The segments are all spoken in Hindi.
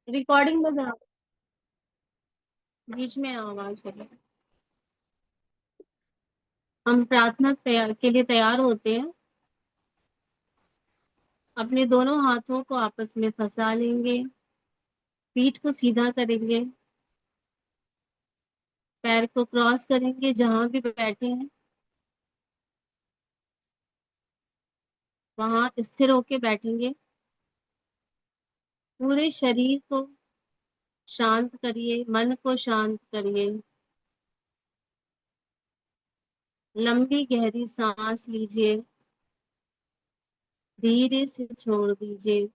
रिकॉर्डिंग में जरा बीच में आवाज हो रही है। हम प्रार्थना तैयार के लिए तैयार होते हैं। अपने दोनों हाथों को आपस में फंसा लेंगे। पीठ को सीधा करेंगे। पैर को क्रॉस करेंगे जहां भी बैठे हैं वहां स्थिर होके बैठेंगे। पूरे शरीर को शांत करिए, मन को शांत करिए। लंबी गहरी सांस लीजिए। धीरे से छोड़ दीजिए।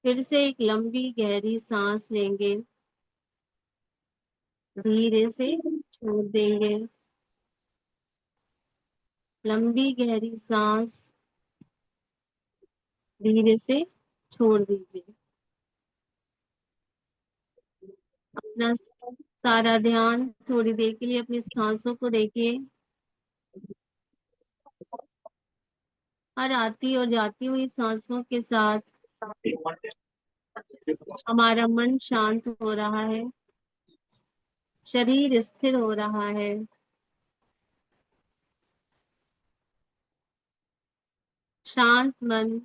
फिर से एक लंबी गहरी सांस लेंगे। धीरे से छोड़ देंगे। लंबी गहरी सांस। धीरे से छोड़ दीजिए। अपना सारा ध्यान थोड़ी देर के लिए अपनी सांसों को देखिए। हर आती और जाती हुई सांसों के साथ हमारा मन शांत हो रहा है। शरीर स्थिर हो रहा है। शांत मन,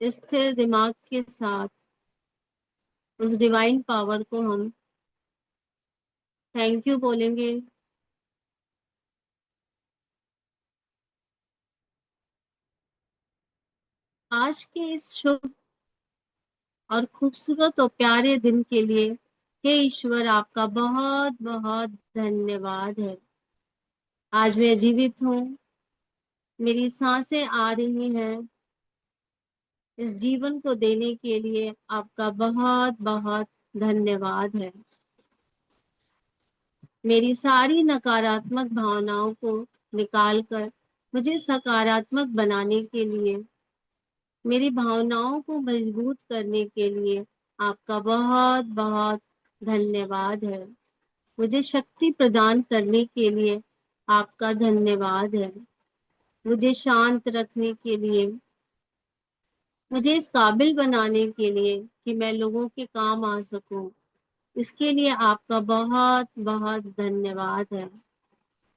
स्थिर दिमाग के साथ उस डिवाइन पावर को हम थैंक यू बोलेंगे। आज के इस शुभ और खूबसूरत और प्यारे दिन के लिए हे ईश्वर, आपका बहुत बहुत धन्यवाद है। आज मैं जीवित हूँ। मेरी सांसें आ रही हैं। इस जीवन को देने के लिए आपका बहुत बहुत धन्यवाद है। मेरी सारी नकारात्मक भावनाओं को निकालकर मुझे सकारात्मक बनाने के लिए, मेरी भावनाओं को मजबूत करने के लिए आपका बहुत बहुत धन्यवाद है। मुझे शक्ति प्रदान करने के लिए आपका धन्यवाद है। मुझे शांत रखने के लिए, मुझे इस काबिल बनाने के लिए कि मैं लोगों के काम आ सकूं, इसके लिए आपका बहुत बहुत धन्यवाद है।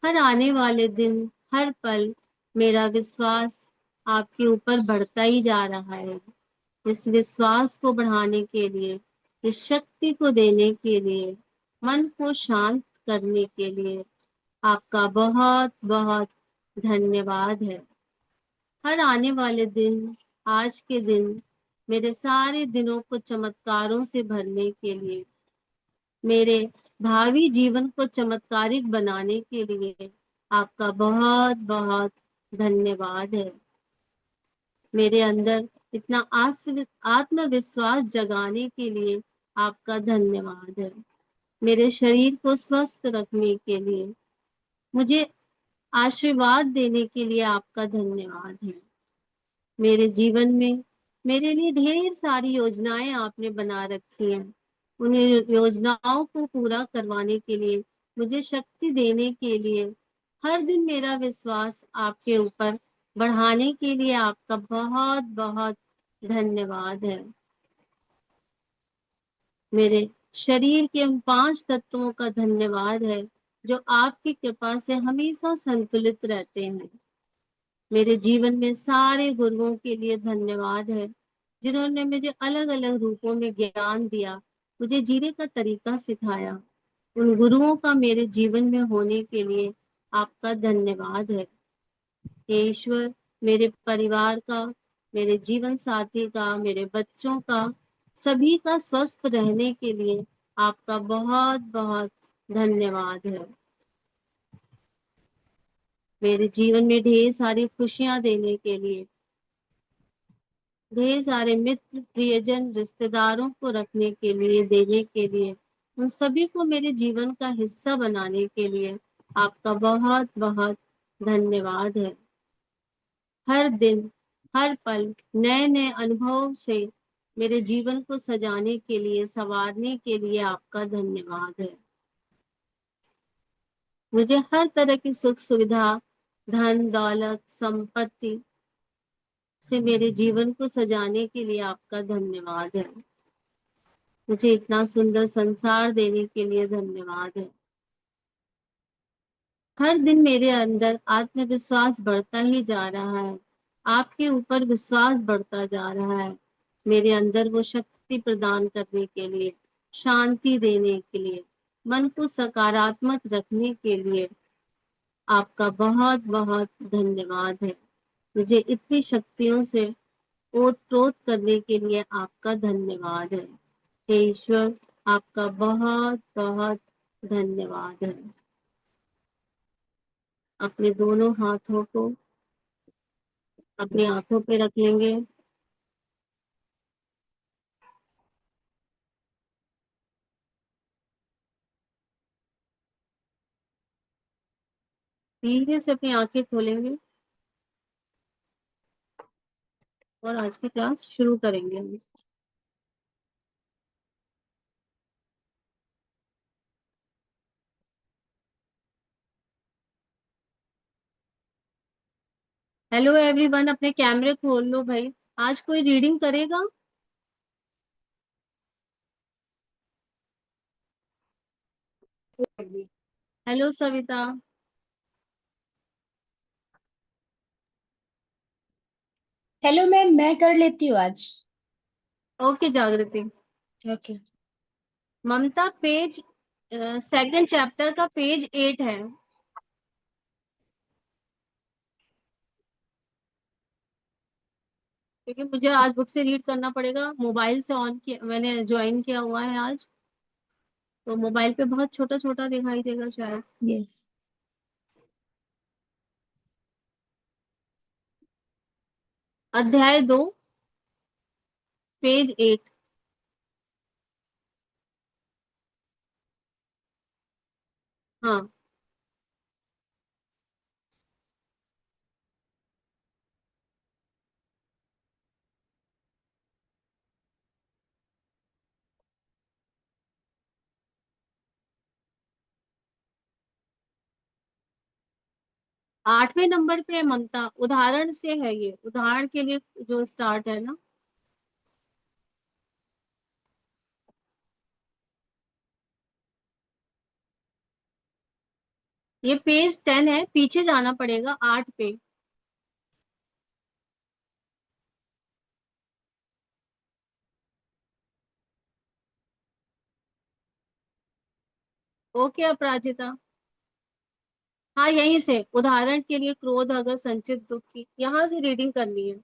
हर आने वाले दिन, हर पल मेरा विश्वास आपके ऊपर बढ़ता ही जा रहा है। इस विश्वास को बढ़ाने के लिए, इस शक्ति को देने के लिए, मन को शांत करने के लिए आपका बहुत बहुत धन्यवाद है। हर आने वाले दिन, आज के दिन, मेरे सारे दिनों को चमत्कारों से भरने के लिए, मेरे भावी जीवन को चमत्कारिक बनाने के लिए आपका बहुत बहुत धन्यवाद है। मेरे अंदर इतना आत्मविश्वास जगाने के लिए आपका धन्यवाद है। मेरे शरीर को स्वस्थ रखने के लिए, मुझे आशीर्वाद देने के लिए आपका धन्यवाद है। मेरे जीवन में मेरे लिए ढेर सारी योजनाएं आपने बना रखी हैं। उन योजनाओं को पूरा करवाने के लिए, मुझे शक्ति देने के लिए, हर दिन मेरा विश्वास आपके ऊपर बढ़ाने के लिए आपका बहुत बहुत धन्यवाद है। मेरे शरीर के उन 5 तत्वों का धन्यवाद है जो आपकी कृपा से हमेशा संतुलित रहते हैं। मेरे जीवन में सारे गुरुओं के लिए धन्यवाद है जिन्होंने मुझे अलग अलग रूपों में ज्ञान दिया, मुझे जीने का तरीका सिखाया। उन गुरुओं का मेरे जीवन में होने के लिए आपका धन्यवाद है। हे ईश्वर, मेरे परिवार का, मेरे जीवन साथी का, मेरे बच्चों का, सभी का स्वस्थ रहने के लिए आपका बहुत बहुत धन्यवाद है। मेरे जीवन में ढेर सारी खुशियां देने के लिए, ढेर सारे मित्र, प्रियजन, रिश्तेदारों को रखने के लिए, देने के लिए, उन सभी को मेरे जीवन का हिस्सा बनाने के लिए आपका बहुत बहुत धन्यवाद है। हर दिन, हर पल नए नए अनुभव से मेरे जीवन को सजाने के लिए, संवारने के लिए आपका धन्यवाद है। मुझे हर तरह की सुख सुविधा, धन दौलत, संपत्ति से मेरे जीवन को सजाने के लिए आपका धन्यवाद है। मुझे इतना सुंदर संसार देने के लिए धन्यवाद है। हर दिन मेरे अंदर आत्मविश्वास बढ़ता ही जा रहा है। आपके ऊपर विश्वास बढ़ता जा रहा है। मेरे अंदर वो शक्ति प्रदान करने के लिए, शांति देने के लिए, मन को सकारात्मक रखने के लिए आपका बहुत बहुत धन्यवाद है। मुझे इतनी शक्तियों से ओत-प्रोत करने के लिए आपका धन्यवाद है। हे ईश्वर, आपका बहुत बहुत धन्यवाद है। अपने दोनों हाथों को अपनी आंखों पे रख लेंगे। धीरे से अपनी आंखें खोलेंगे और आज की क्लास शुरू करेंगे हम। हेलो एवरीवन, अपने कैमरे खोल लो भाई। आज कोई रीडिंग करेगा? हेलो सविता। हेलो मैम, मैं कर लेती हूँ आज। ओके जागृति। ओके। ममता, पेज सेकंड चैप्टर का पेज 8 है। क्योंकि मुझे आज बुक से रीड करना पड़ेगा। मोबाइल से ऑन किया, मैंने ज्वाइन किया हुआ है आज, तो मोबाइल पे बहुत छोटा छोटा दिखाई देगा शायद। यस। अध्याय 2, पेज 8। हाँ। 8वें नंबर पे है ममता, उदाहरण से है, ये उदाहरण के लिए जो स्टार्ट है ना। ये पेज 10 है, पीछे जाना पड़ेगा 8 पे। ओके अपराजिता। हाँ, यहीं से उदाहरण के लिए क्रोध अगर संचित दुख की, यहाँ से रीडिंग करनी है।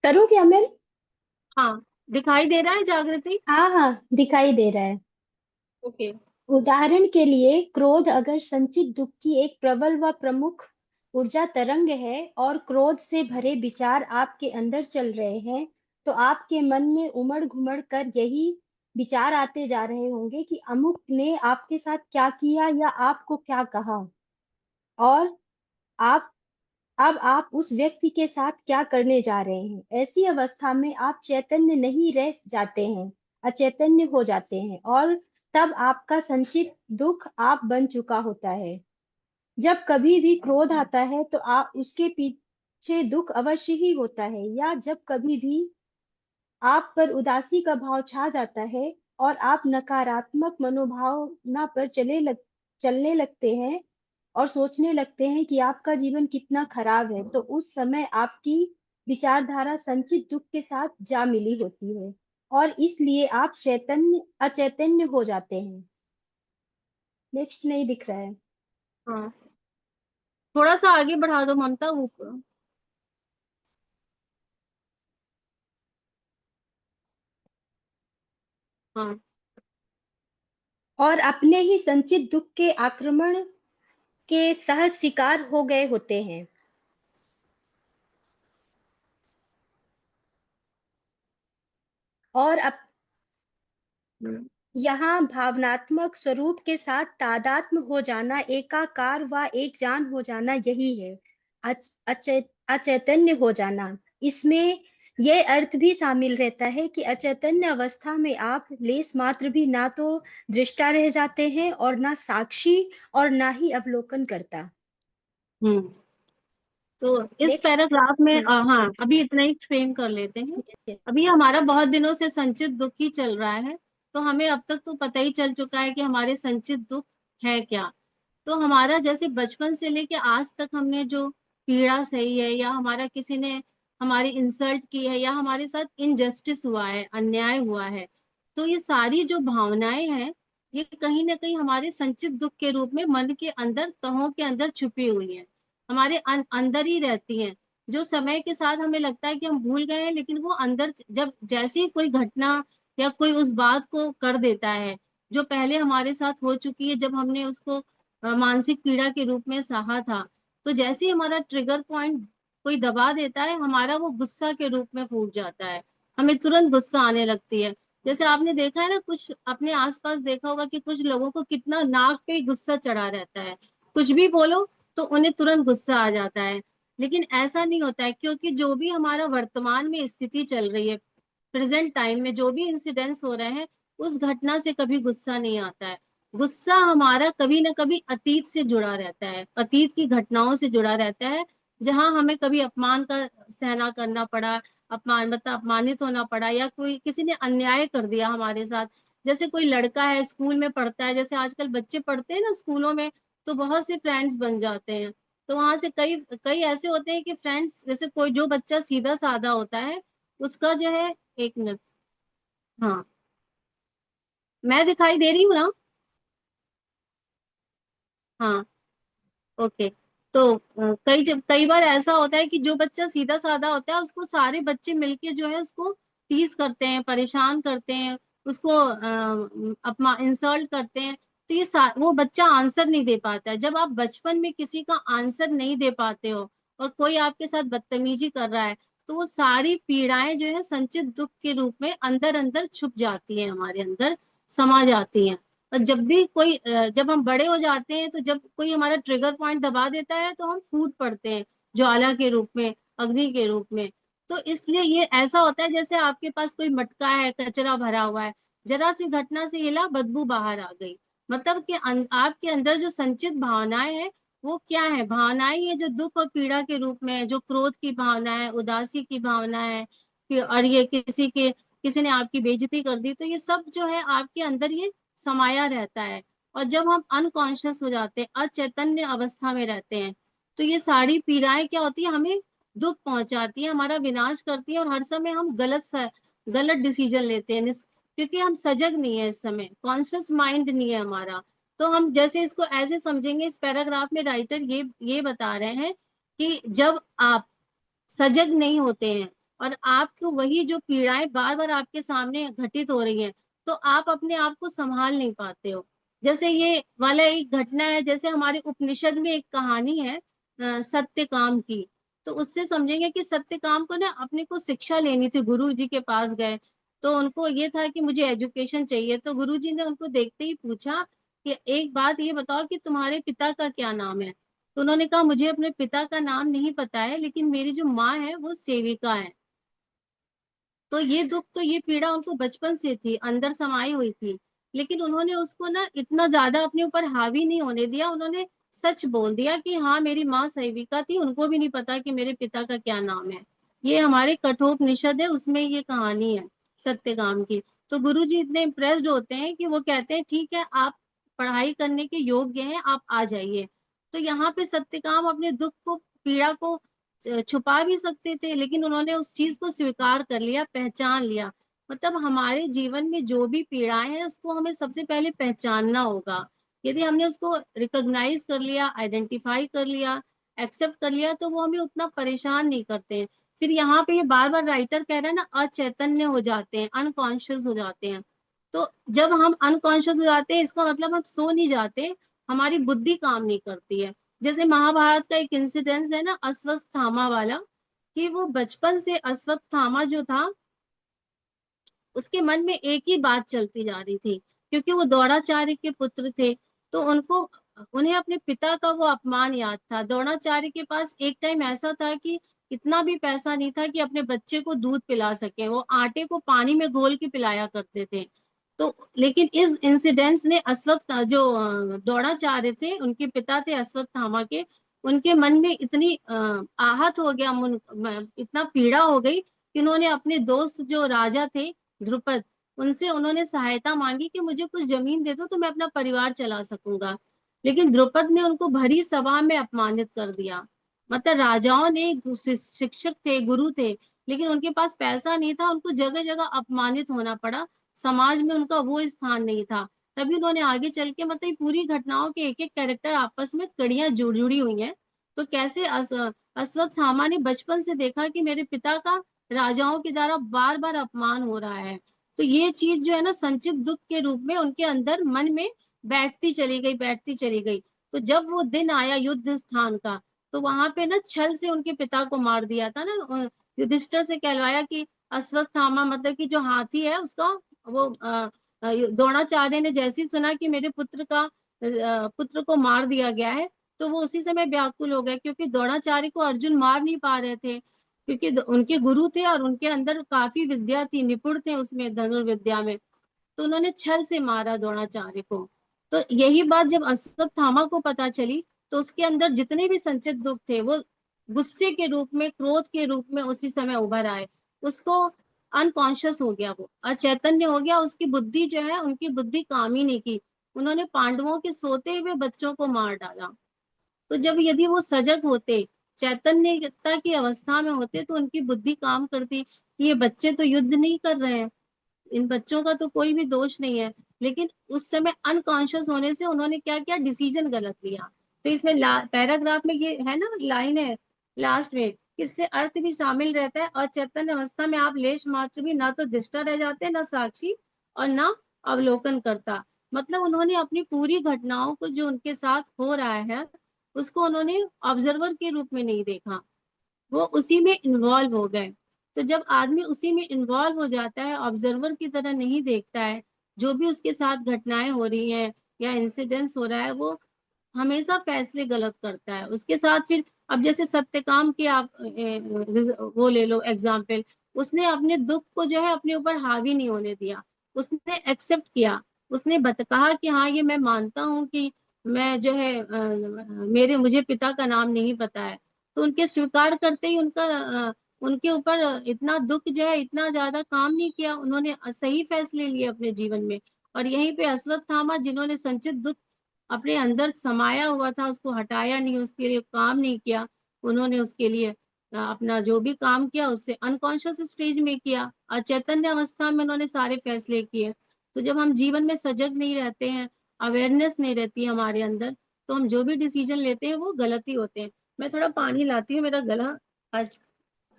करूँ क्या मैम? हाँ, दिखाई दे रहा है जागृति? हाँ हाँ, दिखाई दे रहा है। ओके। उदाहरण के लिए, क्रोध अगर संचित दुख की एक प्रबल व प्रमुख ऊर्जा तरंग है और क्रोध से भरे विचार आपके अंदर चल रहे हैं, तो आपके मन में उमड़ घुमड़ कर यही विचार आते जा रहे होंगे कि अमुक ने आपके साथ क्या किया या आपको क्या कहा, और आप अब आप उस व्यक्ति के साथ क्या करने जा रहे हैं। ऐसी अवस्था में आप चैतन्य नहीं रह जाते हैं, अचैतन्य हो जाते हैं, और तब आपका संचित दुख आप बन चुका होता है। जब कभी भी क्रोध आता है तो आप उसके पीछे दुख अवश्य ही होता है, या जब कभी भी आप पर उदासी का भाव छा जाता है और आप नकारात्मक मनोभावना पर चलने लगते हैं और सोचने लगते हैं कि आपका जीवन कितना खराब है, तो उस समय आपकी विचारधारा संचित दुख के साथ जा मिली होती है, और इसलिए आप अचैतन्य हो जाते हैं। नेक्स्ट नहीं दिख रहा है। हाँ, थोड़ा सा आगे बढ़ा दो ममता, ऊपर। हाँ। और अपने ही संचित दुख के आक्रमण के सहज शिकार हो गए होते हैं, और हम्म। यहाँ भावनात्मक स्वरूप के साथ तादात्म्य हो जाना, एकाकार व एक जान हो जाना, यही है अचैतन्य हो जाना। इसमें ये अर्थ भी शामिल रहता है कि अचैतन्य अवस्था में आप लेस मात्र भी ना तो दृष्टा रह जाते हैं और ना साक्षी और ना ही अवलोकन करता। हम्म। तो इस नेक्स्ट। पैराग्राफ में हाँ, अभी इतना ही एक्सप्लेन कर लेते हैं। अभी हमारा बहुत दिनों से संचित दुख ही चल रहा है, तो हमें अब तक तो पता ही चल चुका है कि हमारे संचित दुख है क्या। तो हमारा जैसे बचपन से लेके आज तक हमने जो पीड़ा सही है, या हमारा किसी ने हमारी इंसल्ट की है, या हमारे साथ इनजस्टिस हुआ है, अन्याय हुआ है, तो ये सारी जो भावनाएं हैं, ये कहीं ना कहीं हमारे संचित दुख के रूप में मन के अंदर, तहों के अंदर छुपी हुई हैं, हमारे अंदर ही रहती हैं। जो समय के साथ हमें लगता है कि हम भूल गए हैं, लेकिन वो अंदर जब जैसे ही कोई घटना या कोई उस बात को कर देता है जो पहले हमारे साथ हो चुकी है, जब हमने उसको मानसिक पीड़ा के रूप में सहा था, तो जैसे ही हमारा ट्रिगर पॉइंट कोई दबा देता है, हमारा वो गुस्सा के रूप में फूट जाता है, हमें तुरंत गुस्सा आने लगती है। जैसे आपने देखा है ना, कुछ अपने आसपास देखा होगा कि कुछ लोगों को कितना नाक पे ही गुस्सा चढ़ा रहता है, कुछ भी बोलो तो उन्हें तुरंत गुस्सा आ जाता है। लेकिन ऐसा नहीं होता है, क्योंकि जो भी हमारा वर्तमान में स्थिति चल रही है, प्रेजेंट टाइम में जो भी इंसिडेंट्स हो रहे हैं, उस घटना से कभी गुस्सा नहीं आता है। गुस्सा हमारा कभी ना कभी अतीत से जुड़ा रहता है, अतीत की घटनाओं से जुड़ा रहता है, जहां हमें कभी अपमान का सहना करना पड़ा, अपमान मतलब अपमानित होना पड़ा, या कोई किसी ने अन्याय कर दिया हमारे साथ। जैसे कोई लड़का है, स्कूल में पढ़ता है, जैसे आजकल बच्चे पढ़ते हैं ना स्कूलों में, तो बहुत से फ्रेंड्स बन जाते हैं। तो वहां से कई कई ऐसे होते हैं कि फ्रेंड्स, जैसे कोई जो बच्चा सीधा साधा होता है, उसका जो है, एक मिनट, हाँ, मैं दिखाई दे रही हूँ ना? हाँ, ओके। तो कई बार ऐसा होता है कि जो बच्चा सीधा साधा होता है, उसको सारे बच्चे मिलके जो है उसको टीज करते हैं, परेशान करते हैं, उसको अपना इंसल्ट करते हैं। तो वो बच्चा आंसर नहीं दे पाता है। जब आप बचपन में किसी का आंसर नहीं दे पाते हो और कोई आपके साथ बदतमीजी कर रहा है, तो वो सारी पीड़ाएं जो है संचित दुख के रूप में अंदर अंदर छुप जाती है, हमारे अंदर समा जाती हैं। और जब हम बड़े हो जाते हैं, तो जब कोई हमारा ट्रिगर पॉइंट दबा देता है, तो हम फूट पड़ते हैं, ज्वाला के रूप में, अग्नि के रूप में। तो इसलिए ये ऐसा होता है जैसे आपके पास कोई मटका है, कचरा भरा हुआ है, जरा सी घटना से हिला, बदबू बाहर आ गई, मतलब कि आपके अंदर जो संचित भावनाएं हैं, वो क्या है, भावनाएं ये जो दुख और पीड़ा के रूप में है, जो क्रोध की भावना है, उदासी की भावना है, और ये किसी ने आपकी बेइज्जती कर दी, तो ये सब जो है आपके अंदर ये समाया रहता है। और जब हम अनकॉन्शियस हो जाते हैं, अचैतन्य अवस्था में रहते हैं, तो ये सारी पीड़ाएं क्या होती है, हमें दुख पहुंचाती है, हमारा विनाश करती है, और हर समय हम गलत डिसीजन लेते हैं, क्योंकि हम सजग नहीं है, इस समय कॉन्शियस माइंड नहीं है हमारा। तो हम जैसे इसको ऐसे समझेंगे, इस पैराग्राफ में राइटर ये बता रहे हैं कि जब आप सजग नहीं होते हैं, और आपको वही जो पीड़ाएं बार बार आपके सामने घटित हो रही हैं, तो आप अपने आप को संभाल नहीं पाते हो। जैसे ये वाला एक घटना है, जैसे हमारे उपनिषद में एक कहानी है सत्यकाम की। तो उससे समझेंगे कि सत्यकाम को ना अपने को शिक्षा लेनी थी, गुरु जी के पास गए, तो उनको ये था कि मुझे एजुकेशन चाहिए। तो गुरु जी ने उनको देखते ही पूछा कि एक बात ये बताओ कि तुम्हारे पिता का क्या नाम है। तो उन्होंने कहा, मुझे अपने पिता का नाम नहीं पता है, लेकिन मेरी जो माँ है वो सेविका है। तो ये दुख, तो ये पीड़ा उनको बचपन से थी, अंदर समाई हुई थी, लेकिन उन्होंने उसको ना इतना ज्यादा अपने ऊपर हावी नहीं होने दिया। उन्होंने सच बोल दिया कि हाँ, मेरी माँ सेविका थी, उनको भी नहीं पता कि मेरे पिता का क्या नाम है। ये हमारे कठोपनिषद है, उसमें ये कहानी है सत्यकाम की। तो गुरु जी इतने इम्प्रेस्ड होते हैं कि वो कहते हैं, ठीक है, आप पढ़ाई करने के योग्य हैं, आप आ जाइए। तो यहाँ पे सत्यकाम अपने दुख को, पीड़ा को छुपा भी सकते थे, लेकिन उन्होंने उस चीज को स्वीकार कर लिया, पहचान लिया। मतलब हमारे जीवन में जो भी पीड़ाएं हैं, उसको हमें सबसे पहले पहचानना होगा। यदि हमने उसको रिकॉग्नाइज कर लिया, आइडेंटिफाई कर लिया, एक्सेप्ट कर लिया, तो वो हमें उतना परेशान नहीं करते हैं। फिर यहाँ पे ये बार बार राइटर कह रहा है ना, अचैतन्य हो जाते हैं, अनकॉन्शियस हो जाते हैं। तो जब हम अनकॉन्शियस हो जाते हैं, इसका मतलब हम सो नहीं जाते, हमारी बुद्धि काम नहीं करती है। जैसे महाभारत का एक इंसिडेंस है ना, अश्वत्थामा वाला, कि वो बचपन से अश्वत्थामा जो था, उसके मन में एक ही बात चलती जा रही थी, क्योंकि वो द्रोणाचार्य के पुत्र थे। तो उन्हें अपने पिता का वो अपमान याद था। द्रोणाचार्य के पास एक टाइम ऐसा था कि इतना भी पैसा नहीं था कि अपने बच्चे को दूध पिला सके, वो आटे को पानी में घोल के पिलाया करते थे। तो लेकिन इस इंसिडेंस ने जो द्रोणाचार्य थे, उनके पिता थे अश्वत्थामा के, उनके मन में इतनी आहत हो गया, इतना पीड़ा हो गई कि उन्होंने अपने दोस्त जो राजा थे द्रुपद, उनसे उन्होंने सहायता मांगी कि मुझे कुछ जमीन दे दो तो मैं अपना परिवार चला सकूंगा। लेकिन द्रुपद ने उनको भरी सभा में अपमानित कर दिया। मतलब राजाओं ने शिक्षक थे, गुरु थे, लेकिन उनके पास पैसा नहीं था, उनको जगह जगह अपमानित होना पड़ा, समाज में उनका वो स्थान नहीं था। तभी उन्होंने आगे चल के, मतलब ये पूरी घटनाओं के एक एक कैरेक्टर आपस में कड़ियां जुड़ी हुई हैं। तो कैसे अश्वत्थामा ने बचपन से देखा कि मेरे पिता का राजाओं के द्वारा बार बार अपमान हो रहा है, तो ये चीज जो है ना संचित दुख के रूप में उनके अंदर मन में बैठती चली गई, बैठती चली गई। तो जब वो दिन आया युद्ध स्थान का, तो वहां पे ना छल से उनके पिता को मार दिया था ना, युधिष्ठिर से कहलवाया कि अश्वत्थामा, मतलब कि जो हाथी है उसका, वो द्रोणाचार्य ने जैसे ही सुना कि मेरे पुत्र को मार दिया गया है, तो वो उसी समय व्याकुल हो गए, क्योंकि द्रोणाचार्य को अर्जुन मार नहीं पा रहे थे, क्योंकि उनके गुरु थे और उनके अंदर काफी विद्या थी, निपुण थे उसमें, धनुर्विद्या में। तो उन्होंने छल से मारा द्रोणाचार्य को। तो यही बात जब अश्वत्थामा को पता चली, तो उसके अंदर जितने भी संचित दुख थे वो गुस्से के रूप में, क्रोध के रूप में उसी समय उभर आए। उसको अनकॉन्शियस हो गया, वो अचैतन्य हो गया, उसकी बुद्धि जो है, उनकी बुद्धि काम ही नहीं की, उन्होंने पांडवों के सोते हुए बच्चों को मार डाला। तो जब यदि वो सजग होते, चैतन्यता की अवस्था में होते, तो उनकी बुद्धि काम करती कि ये बच्चे तो युद्ध नहीं कर रहे हैं, इन बच्चों का तो कोई भी दोष नहीं है। लेकिन उस समय अनकॉन्शियस होने से उन्होंने क्या किया, डिसीजन गलत लिया। तो इसमें पैराग्राफ में ये है ना, लाइन है लास्ट में, इससे अर्थ भी शामिल रहता है, और चैतन्य अवस्था में आप लेश मात्र भी ना तो दृष्टा रह जाते, ना साक्षी, और ना अवलोकन करता। मतलब उन्होंने अपनी पूरी घटनाओं को जो उनके साथ हो रहा है, उसको उन्होंने ऑब्जर्वर के रूप में नहीं देखा, वो उसी में इन्वॉल्व हो गए। तो जब आदमी उसी में इन्वॉल्व हो जाता है, ऑब्जर्वर की तरह नहीं देखता है, जो भी उसके साथ घटनाएं हो रही हैं या इंसिडेंस हो रहा है, वो हमेशा फैसले गलत करता है उसके साथ। फिर अब जैसे सत्यकाम की आप वो ले लो एग्जाम्पल, उसने अपने दुख को जो है अपने ऊपर हावी नहीं होने दिया, उसने एक्सेप्ट किया, उसने कहा कि हाँ ये मैं मानता हूँ कि मैं जो है मेरे मुझे पिता का नाम नहीं पता है। तो उनके स्वीकार करते ही उनके ऊपर इतना दुख जो है, इतना ज्यादा काम नहीं किया, उन्होंने सही फैसले लिए अपने जीवन में। और यहीं पे अश्वत्थामा, जिन्होंने संचित दुख अपने अंदर समाया हुआ था उसको हटाया नहीं, उसके लिए काम नहीं किया, उन्होंने उसके लिए अपना जो भी काम किया उससे अनकॉन्शियस स्टेज में किया, अचैतन्य अवस्था में उन्होंने सारे फैसले किए। तो जब हम जीवन में सजग नहीं रहते हैं, अवेयरनेस नहीं रहती है हमारे अंदर, तो हम जो भी डिसीजन लेते हैं वो गलत ही होते हैं। मैं थोड़ा पानी लाती हूँ, मेरा गला आज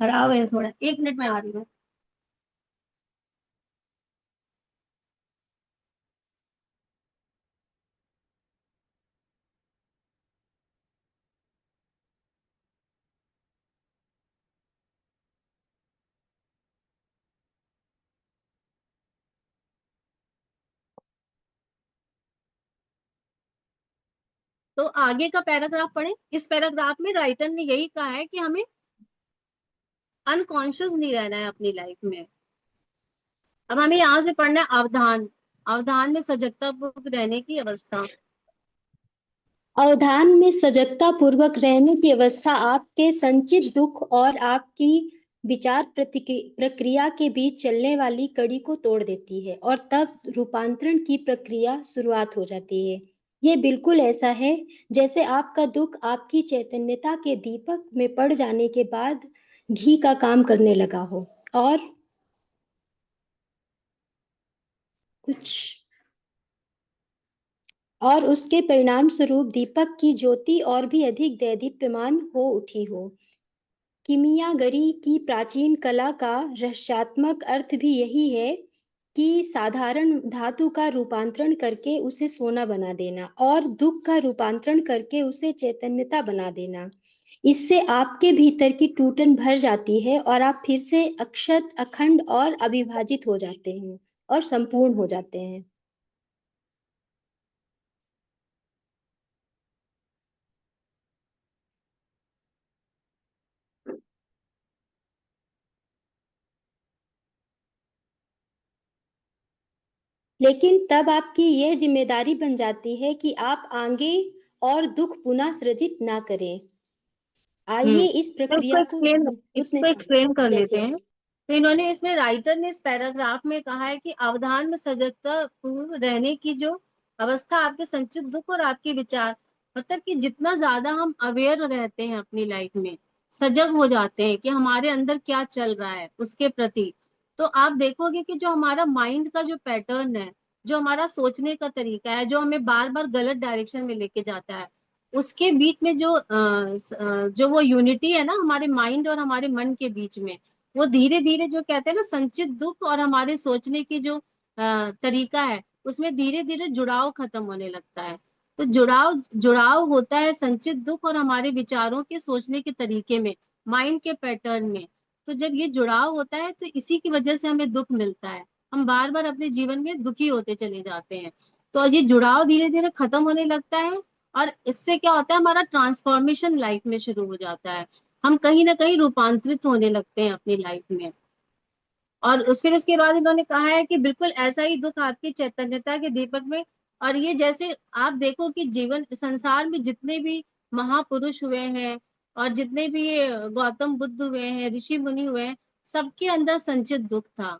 खराब है थोड़ा, 1 मिनट में आ रही हूँ। तो आगे का पैराग्राफ पढ़े। इस पैराग्राफ में राइटर ने यही कहा है कि हमें अनकॉन्शियस नहीं रहना है अपनी लाइफ में। अब हमें यहाँ से पढ़ना है अवधान, अवधान में सजगता पूर्वक रहने की अवस्था। अवधान में सजगता पूर्वक रहने की अवस्था आपके संचित दुख और आपकी विचार प्रक्रिया के बीच चलने वाली कड़ी को तोड़ देती है, और तब रूपांतरण की प्रक्रिया शुरुआत हो जाती है। ये बिल्कुल ऐसा है जैसे आपका दुख आपकी चैतन्यता के दीपक में पड़ जाने के बाद घी का काम करने लगा हो, कुछ और उसके परिणाम स्वरूप दीपक की ज्योति और भी अधिक दैदीप्यमान हो उठी हो। कीमियागरी की प्राचीन कला का रहस्यात्मक अर्थ भी यही है कि साधारण धातु का रूपांतरण करके उसे सोना बना देना और दुख का रूपांतरण करके उसे चैतन्यता बना देना। इससे आपके भीतर की टूटन भर जाती है और आप फिर से अक्षत, अखंड और अविभाजित हो जाते हैं और संपूर्ण हो जाते हैं। लेकिन तब आपकी ये जिम्मेदारी बन जाती है कि आप आगे और दुख पुनः सृजित ना करें। हम्म। आइए इस तो प्रक्रिया को उसने इसको एक्सप्लेन कर यस लेते हैं। यस। तो इन्होंने इसमें राइटर ने इस पैराग्राफ में कहा है कि अवधान में सजगता पूर्व रहने की जो अवस्था आपके संचित दुख और आपके विचार, मतलब कि जितना ज्यादा हम अवेयर रहते हैं अपनी लाइफ में, सजग हो जाते हैं कि हमारे अंदर क्या चल रहा है उसके प्रति, तो आप देखोगे कि जो हमारा माइंड का जो पैटर्न है, जो हमारा सोचने का तरीका है, जो हमें बार बार गलत डायरेक्शन में लेके जाता है, उसके बीच में जो जो वो यूनिटी है ना हमारे माइंड और हमारे मन के बीच में, वो धीरे धीरे जो कहते हैं ना संचित दुख और हमारे सोचने की जो तरीका है, उसमें धीरे धीरे जुड़ाव खत्म होने लगता है। तो जुड़ाव जुड़ाव होता है संचित दुख और हमारे विचारों के सोचने के तरीके में, माइंड के पैटर्न में। तो जब ये जुड़ाव होता है तो इसी की वजह से हमें दुख मिलता है, हम बार बार अपने जीवन में दुखी होते चले जाते हैं। तो ये जुड़ाव धीरे धीरे खत्म होने लगता है, और इससे क्या होता है हमारा ट्रांसफॉर्मेशन लाइफ में शुरू हो जाता है, हम कहीं ना कहीं रूपांतरित होने लगते हैं अपनी लाइफ में। और फिर उसके बाद इन्होंने कहा है कि बिल्कुल ऐसा ही दुख आपकी चैतन्यता के दीपक में, और ये जैसे आप देखो कि जीवन संसार में जितने भी महापुरुष हुए हैं और जितने भी ये गौतम बुद्ध हुए हैं, ऋषि मुनि हुए हैं, सबके अंदर संचित दुख था।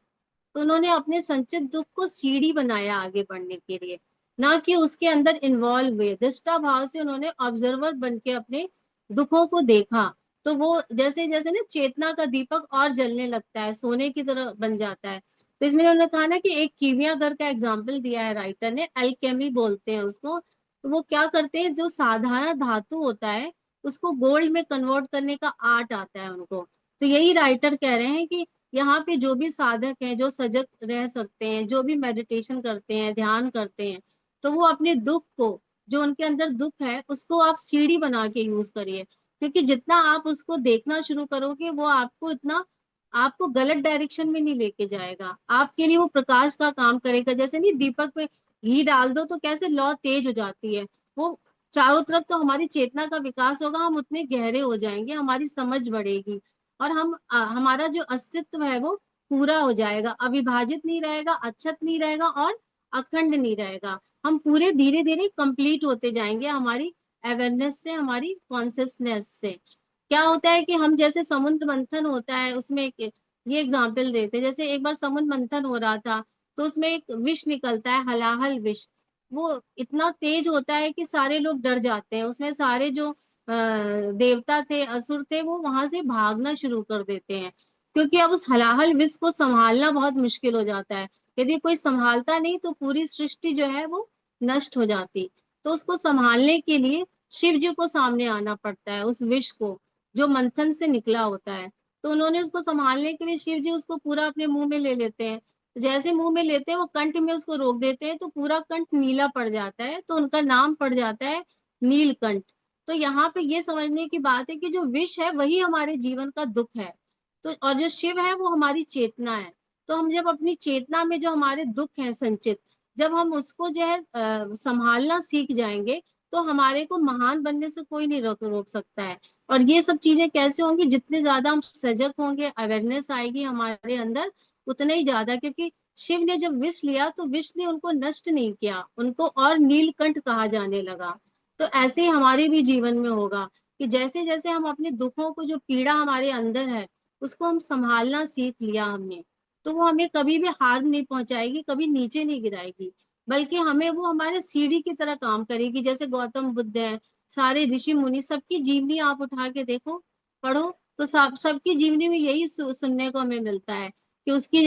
तो उन्होंने अपने संचित दुख को सीढ़ी बनाया आगे बढ़ने के लिए, ना कि उसके अंदर इन्वॉल्व हुए। दृष्टा भाव से उन्होंने ऑब्जर्वर बन के अपने दुखों को देखा। तो वो जैसे जैसे ना चेतना का दीपक और जलने लगता है, सोने की तरह बन जाता है। तो इसमें उन्होंने कहा ना कि एक कीमियागर का एग्जाम्पल दिया है राइटर ने, एल्केमी बोलते हैं उसको। तो वो क्या करते हैं, जो साधारण धातु होता है उसको गोल्ड में कन्वर्ट करने का आर्ट आता है उनको। तो यही राइटर कह रहे हैं कि यहाँ पे जो भी साधक हैं, जो सजग रह सकते हैं, जो भी मेडिटेशन करते हैं, ध्यान करते हैं, तो वो अपने दुख को, जो उनके अंदर दुख है उसको आप सीढ़ी बना के यूज करिए। क्योंकि जितना आप उसको देखना शुरू करोगे वो आपको इतना, आपको गलत डायरेक्शन में नहीं लेके जाएगा, आपके लिए वो प्रकाश का काम करेगा। जैसे नहीं दीपक में घी डाल दो तो कैसे लौ तेज हो जाती है, वो चारों तरफ तो हमारी चेतना का विकास होगा, हम उतने गहरे हो जाएंगे, हमारी समझ बढ़ेगी, और हमारा जो अस्तित्व है वो पूरा हो जाएगा, अविभाजित नहीं रहेगा, अच्छत नहीं रहेगा और अखंड नहीं रहेगा। हम पूरे धीरे धीरे कंप्लीट होते जाएंगे हमारी अवेयरनेस से, हमारी कॉन्सियसनेस से। क्या होता है कि हम जैसे समुद्र मंथन होता है उसमें ये एग्जाम्पल देते हैं, जैसे एक बार समुद्र मंथन हो रहा था तो उसमें एक विष निकलता है, हलाहल विष। वो इतना तेज होता है कि सारे लोग डर जाते हैं, उसमें सारे जो देवता थे, असुर थे, वो वहां से भागना शुरू कर देते हैं, क्योंकि अब उस हलाहल विष को संभालना बहुत मुश्किल हो जाता है। यदि कोई संभालता नहीं तो पूरी सृष्टि जो है वो नष्ट हो जाती। तो उसको संभालने के लिए शिव जी को सामने आना पड़ता है, उस विष को जो मंथन से निकला होता है। तो उन्होंने उसको संभालने के लिए शिव जी उसको पूरा अपने मुंह में ले लेते हैं। जैसे मुंह में लेते हैं वो कंठ में उसको रोक देते हैं, तो पूरा कंठ नीला पड़ जाता है, तो उनका नाम पड़ जाता है नीलकंठ। तो यहाँ पे ये समझने की बात है कि जो विष है वही हमारे जीवन का दुख है, तो और जो शिव है वो हमारी चेतना है। तो हम जब अपनी चेतना में जो हमारे दुख हैं संचित, जब हम उसको जो है संभालना सीख जाएंगे, तो हमारे को महान बनने से कोई नहीं रोक रोक सकता है। और ये सब चीजें कैसे होंगी, जितने ज्यादा हम सजग होंगे, अवेयरनेस आएगी हमारे अंदर, उतना ही ज्यादा। क्योंकि शिव ने जब विष लिया तो विष ने उनको नष्ट नहीं किया, उनको और नीलकंठ कहा जाने लगा। तो ऐसे ही हमारे भी जीवन में होगा कि जैसे जैसे हम अपने दुखों को, जो पीड़ा हमारे अंदर है, उसको हम संभालना सीख लिया हमने, तो वो हमें कभी भी हार्म नहीं पहुंचाएगी, कभी नीचे नहीं गिराएगी, बल्कि हमें वो हमारे सीढ़ी की तरह काम करेगी। जैसे गौतम बुद्ध है, सारे ऋषि मुनि, सबकी जीवनी आप उठा के देखो, पढ़ो, तो सबकी जीवनी में यही सुनने को हमें मिलता है कि उसकी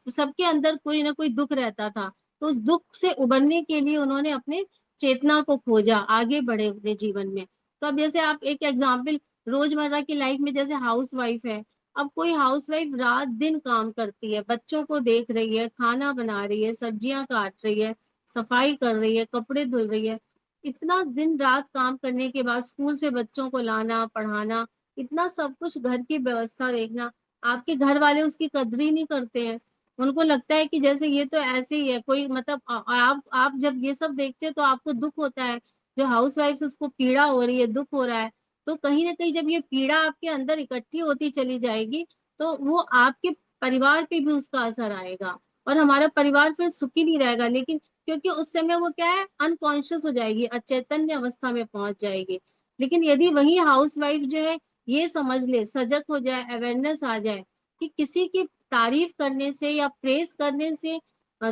सबके अंदर कोई ना कोई दुख रहता था। तो उस दुख से उबरने के लिए उन्होंने अपने चेतना को खोजा, आगे बढ़े अपने जीवन में। तो अब जैसे आप एक एग्जाम्पल, रोजमर्रा की लाइफ में जैसे हाउस वाइफ है, अब कोई हाउस वाइफ रात दिन काम करती है, बच्चों को देख रही है, खाना बना रही है, सब्जियां काट रही है, सफाई कर रही है, कपड़े धुल रही है, इतना दिन रात काम करने के बाद स्कूल से बच्चों को लाना पढ़ाना, इतना सब कुछ घर की व्यवस्था देखना, आपके घर वाले उसकी कदर ही नहीं करते हैं। उनको लगता है कि जैसे ये तो ऐसे ही है कोई, मतलब आप जब ये सब देखते हो तो आपको दुख होता है, जो हाउस वाइफ उसको पीड़ा हो रही है, दुख हो रहा है। तो कहीं ना कहीं जब ये पीड़ा आपके अंदर इकट्ठी होती चली जाएगी, तो वो आपके परिवार पे भी उसका असर आएगा, और हमारा परिवार फिर सुखी नहीं रहेगा। लेकिन क्योंकि उस समय वो क्या है, अनकॉन्शियस हो जाएगी, अचैतन्य अवस्था में पहुंच जाएगी। लेकिन यदि वही हाउस वाइफ जो है ये समझ ले, सजग हो जाए, अवेयरनेस आ जाए कि किसी की तारीफ करने से या प्रेस करने से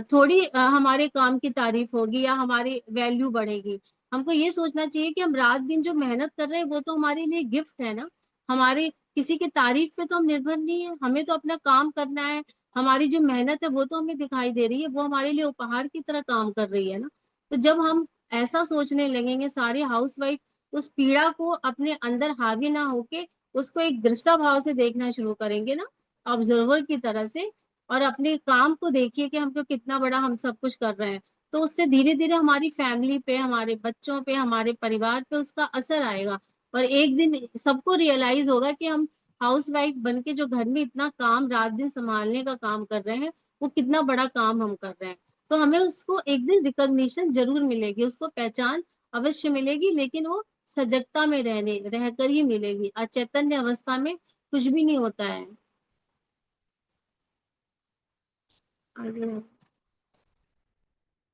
थोड़ी हमारे काम की तारीफ होगी या हमारी वैल्यू बढ़ेगी। हमको ये सोचना चाहिए कि हम रात दिन जो मेहनत कर रहे हैं वो तो हमारे लिए गिफ्ट है ना। हमारे किसी की तारीफ पे तो हम निर्भर नहीं है, हमें तो अपना काम करना है। हमारी जो मेहनत है वो तो हमें दिखाई दे रही है, वो हमारे लिए उपहार की तरह काम कर रही है ना। तो जब हम ऐसा सोचने लगेंगे, सारे हाउसवाइफ उस पीड़ा को अपने अंदर हावी ना होके उसको एक दृष्टा भाव से देखना शुरू करेंगे ना, ऑब्जर्वर की तरह से, और अपने काम को देखिए कि हमको कितना बड़ा हम सब कुछ कर रहे हैं। तो उससे धीरे धीरे हमारी फैमिली पे, हमारे बच्चों पे, हमारे परिवार पे उसका असर आएगा। और एक दिन सबको रियलाइज होगा कि हम हाउस वाइफ बन के जो घर में इतना काम रात दिन संभालने का काम कर रहे हैं, वो कितना बड़ा काम हम कर रहे हैं। तो हमें उसको एक दिन रिकॉग्निशन जरूर मिलेगी, उसको पहचान अवश्य मिलेगी, लेकिन वो सजगता में रहने रहकर ही मिलेगी। अचैतन्य अवस्था में कुछ भी नहीं होता है। आगे।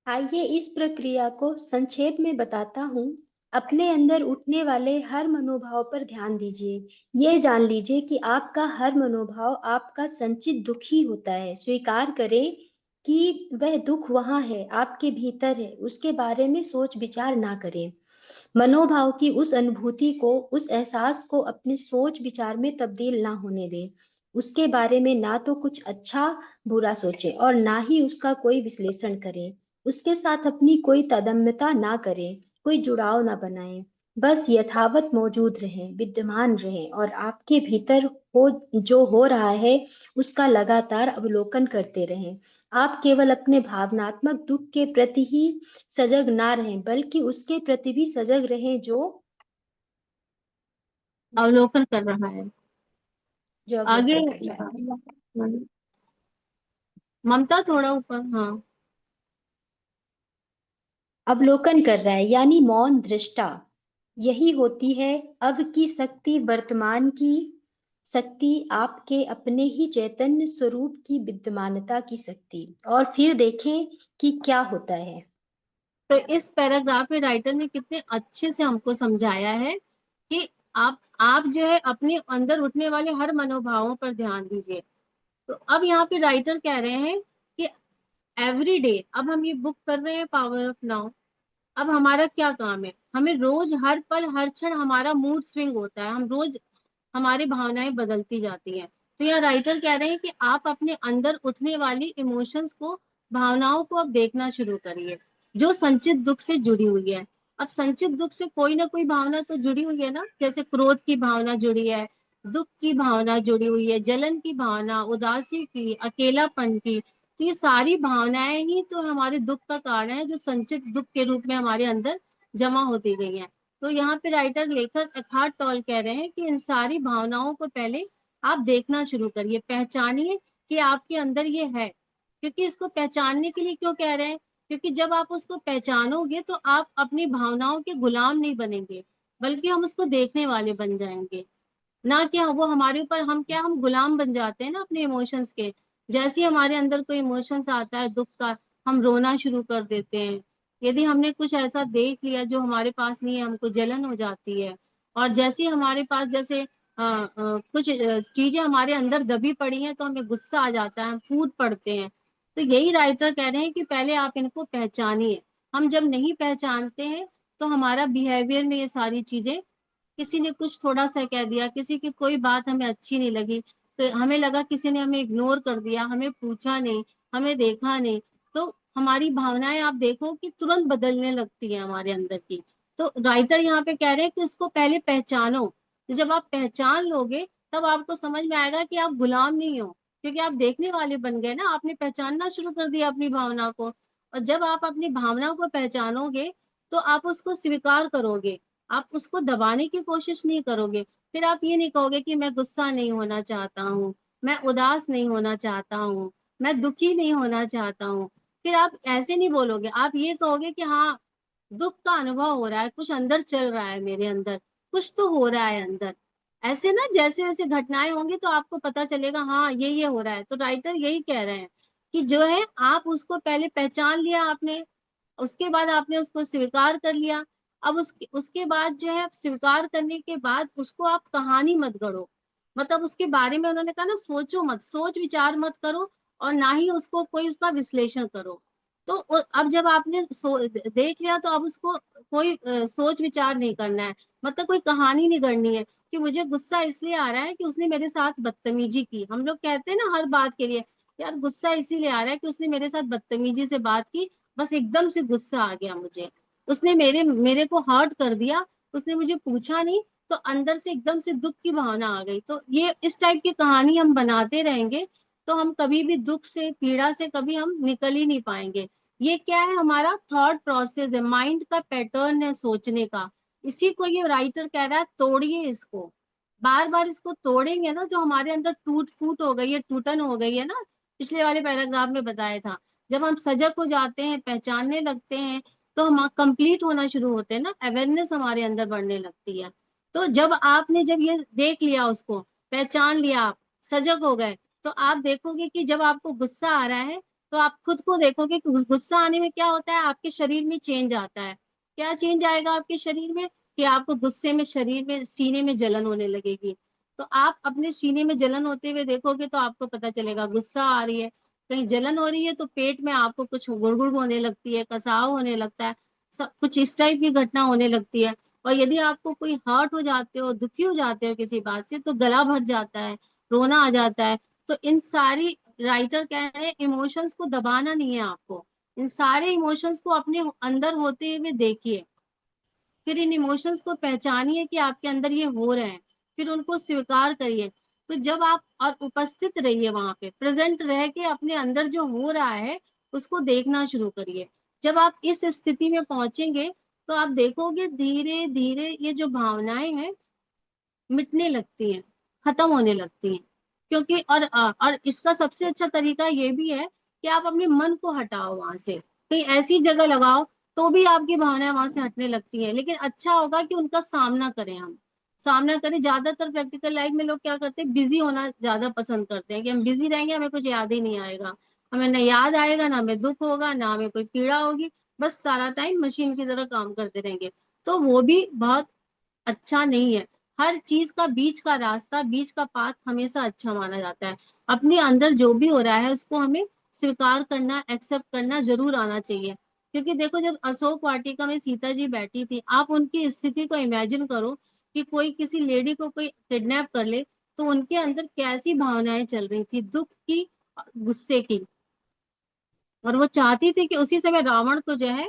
आइए इस प्रक्रिया को संक्षेप में बताता हूँ। अपने अंदर उठने वाले हर मनोभाव पर ध्यान दीजिए। ये जान लीजिए कि आपका हर मनोभाव आपका संचित दुख ही होता है। स्वीकार करें कि वह दुख वहाँ है, आपके भीतर है, उसके बारे में सोच विचार ना करें। मनोभाव की उस अनुभूति को, उस एहसास को अपने सोच विचार में तब्दील ना होने दें। उसके बारे में ना तो कुछ अच्छा बुरा सोचें और ना ही उसका कोई विश्लेषण करें। उसके साथ अपनी कोई तादात्म्यता ना करें, कोई जुड़ाव ना बनाएं। बस यथावत मौजूद रहें, विद्यमान रहें और आपके भीतर हो जो हो रहा है उसका लगातार अवलोकन करते रहें। आप केवल अपने भावनात्मक दुख के प्रति ही सजग ना रहें, बल्कि उसके प्रति भी सजग रहें अवलोकन कर रहा है। जो आगे। अवलोकन कर रहा है। ममता थोड़ा ऊपर, हाँ। अवलोकन कर रहा है यानी मौन दृष्टा। यही होती है अब की शक्ति, वर्तमान की शक्ति, आपके अपने ही चैतन्य स्वरूप की विद्यमानता की शक्ति। और फिर देखें कि क्या होता है। तो इस पैराग्राफ में राइटर ने कितने अच्छे से हमको समझाया है कि आप जो है अपने अंदर उठने वाले हर मनोभावों पर ध्यान दीजिए। तो अब यहाँ पे राइटर कह रहे हैं कि एवरी डे, अब हम ये बुक कर रहे हैं पावर ऑफ नाउ। अब हमारा क्या काम है, हमें रोज हर पल हर क्षण हमारा मूड स्विंग होता है, हम रोज हमारी भावनाएं बदलती जाती हैं। तो यहाँ राइटर कह रहे हैं कि आप अपने अंदर उठने वाली इमोशंस को, भावनाओं को अब देखना शुरू करिए जो संचित दुख से जुड़ी हुई है। अब संचित दुख से कोई ना कोई भावना तो जुड़ी हुई है ना, जैसे क्रोध की भावना जुड़ी है, दुख की भावना जुड़ी हुई है, जलन की भावना, उदासी की, अकेलापन की। तो ये सारी भावनाएं ही तो हमारे दुख का कारण है, जो संचित दुख के रूप में हमारे अंदर जमा होती गई हैं। तो यहाँ पे राइटर लेखक एखार्ट टॉल कह रहे हैं कि इन सारी भावनाओं को पहले आप देखना शुरू करिए, पहचानिए कि आपके अंदर ये है। क्योंकि इसको पहचानने के लिए क्यों कह रहे हैं, क्योंकि जब आप उसको पहचानोगे तो आप अपनी भावनाओं के गुलाम नहीं बनेंगे, बल्कि हम उसको देखने वाले बन जाएंगे। ना कि वो हमारे ऊपर, हम गुलाम बन जाते हैं ना अपने इमोशंस के। जैसे ही हमारे अंदर कोई इमोशंस आता है दुख का, हम रोना शुरू कर देते हैं। यदि हमने कुछ ऐसा देख लिया जो हमारे पास नहीं है, हमको जलन हो जाती है। और जैसे ही हमारे पास जैसे कुछ चीजें हमारे अंदर दबी पड़ी हैं तो हमें गुस्सा आ जाता है, हम फूट पड़ते हैं। तो यही राइटर कह रहे हैं कि पहले आप इनको पहचानिए। हम जब नहीं पहचानते हैं तो हमारा बिहेवियर में ये सारी चीजें, किसी ने कुछ थोड़ा सा कह दिया, किसी की कोई बात हमें अच्छी नहीं लगी, तो हमें लगा किसी ने हमें इग्नोर कर दिया, हमें पूछा नहीं, हमें देखा नहीं, तो हमारी भावनाएं आप देखो कि तुरंत बदलने लगती है हमारे अंदर की। तो राइटर यहाँ पे कह रहे हैं कि इसको पहले पहचानो। तो जब आप पहचान लोगे तब आपको समझ में आएगा कि आप गुलाम नहीं हो, क्योंकि आप देखने वाले बन गए ना, आपने पहचानना शुरू कर दिया अपनी भावना को। और जब आप अपनी भावना को पहचानोगे तो आप उसको स्वीकार करोगे, आप उसको दबाने की कोशिश नहीं करोगे। फिर आप ये नहीं कहोगे कि मैं गुस्सा नहीं होना चाहता हूँ, मैं उदास नहीं होना चाहता हूँ, मैं दुखी नहीं होना चाहता हूँ। फिर आप ऐसे नहीं बोलोगे, आप ये कहोगे कि हाँ, दुख का अनुभव हो रहा है, कुछ अंदर चल रहा है, मेरे अंदर कुछ तो हो रहा है अंदर। ऐसे ना जैसे जैसे घटनाएं होंगी तो आपको पता चलेगा हाँ ये हो रहा है। तो राइटर यही कह रहे हैं कि जो है आप उसको पहले पहचान लिया आपने, उसके बाद आपने उसको स्वीकार कर लिया। अब उसके बाद जो है स्वीकार करने के बाद उसको आप कहानी मत गढ़ो, मतलब उसके बारे में उन्होंने कहा ना, सोचो मत, सोच विचार मत करो, और ना ही उसको कोई उसका विश्लेषण करो। तो अब जब आपने देख लिया, तो अब उसको कोई सोच विचार नहीं करना है, मतलब कोई कहानी नहीं गढ़नी है कि मुझे गुस्सा इसलिए आ रहा है कि उसने मेरे साथ बदतमीजी की। हम लोग कहते हैं ना हर बात के लिए, यार गुस्सा इसीलिए आ रहा है कि उसने मेरे साथ बदतमीजी से बात की, बस एकदम से गुस्सा आ गया मुझे, उसने मेरे मेरे को हर्ट कर दिया, उसने मुझे पूछा नहीं, तो अंदर से एकदम से दुख की भावना आ गई। तो ये इस टाइप की कहानी हम बनाते रहेंगे, तो हम कभी भी दुख से, पीड़ा से कभी हम निकल ही नहीं पाएंगे। ये क्या है, हमारा थॉट प्रोसेस है, माइंड का पैटर्न है सोचने का। इसी को ये राइटर कह रहा है, तोड़िए इसको, बार बार इसको तोड़ेंगे ना, जो हमारे अंदर टूट फूट हो गई है, टूटन हो गई है ना, पिछले वाले पैराग्राफ में बताया था, जब हम सजग हो जाते हैं, पहचानने लगते हैं, तो हम कंप्लीट होना शुरू होते हैं ना, अवेयरनेस हमारे अंदर बढ़ने लगती है। तो जब आपने जब ये देख लिया, उसको पहचान लिया, आप सजग हो गए, तो आप देखोगे कि जब आपको गुस्सा आ रहा है, तो आप खुद को देखोगे कि गुस्सा आने में क्या होता है, आपके शरीर में चेंज आता है। क्या चेंज आएगा आपके शरीर में, कि आपको गुस्से में शरीर में, सीने में जलन होने लगेगी। तो आप अपने सीने में जलन होते हुए देखोगे, तो आपको पता चलेगा गुस्सा आ रही है, कहीं जलन हो रही है, तो पेट में आपको कुछ गुड़गुड़ होने लगती है, कसाव होने लगता है, सब कुछ इस टाइप की घटना होने लगती है। और यदि आपको कोई हर्ट हो जाते हो, दुखी हो जाते हो किसी बात से, तो गला भर जाता है, रोना आ जाता है। तो इन सारी, राइटर कह रहे हैं इमोशंस को दबाना नहीं है आपको, इन सारे इमोशंस को अपने अंदर होते हुए देखिए, फिर इन इमोशंस को पहचानिए कि आपके अंदर ये हो रहे हैं, फिर उनको स्वीकार करिए। तो जब आप, और उपस्थित रहिए वहां पे, प्रेजेंट रह के अपने अंदर जो हो रहा है उसको देखना शुरू करिए। जब आप इस स्थिति में पहुंचेंगे, तो आप देखोगे धीरे धीरे ये जो भावनाएं हैं मिटने लगती हैं, खत्म होने लगती हैं। क्योंकि और इसका सबसे अच्छा तरीका ये भी है कि आप अपने मन को हटाओ वहां से, कहीं ऐसी जगह लगाओ, तो भी आपकी भावनाएं वहां से हटने लगती हैं। लेकिन अच्छा होगा कि उनका सामना करें, हम सामना करें। ज्यादातर प्रैक्टिकल लाइफ में लोग क्या करते हैं, बिजी होना ज्यादा पसंद करते हैं, कि हम बिजी रहेंगे, हमें कुछ याद ही नहीं आएगा, हमें न याद आएगा, ना हमें दुख होगा, ना हमें कोई पीड़ा होगी, बस सारा टाइम मशीन की तरह काम करते रहेंगे। तो वो भी बहुत अच्छा नहीं है। हर चीज का बीच का रास्ता, बीच का पाथ हमेशा अच्छा माना जाता है। अपने अंदर जो भी हो रहा है उसको हमें स्वीकार करना, एक्सेप्ट करना जरूर आना चाहिए। क्योंकि देखो, जब अशोक वाटिका में सीता जी बैठी थी, आप उनकी स्थिति को इमेजिन करो कि कोई किसी लेडी को कोई किडनैप कर ले, तो उनके अंदर कैसी भावनाएं चल रही थी, दुख की, गुस्से की। और वो चाहती थी कि उसी समय रावण को जो है,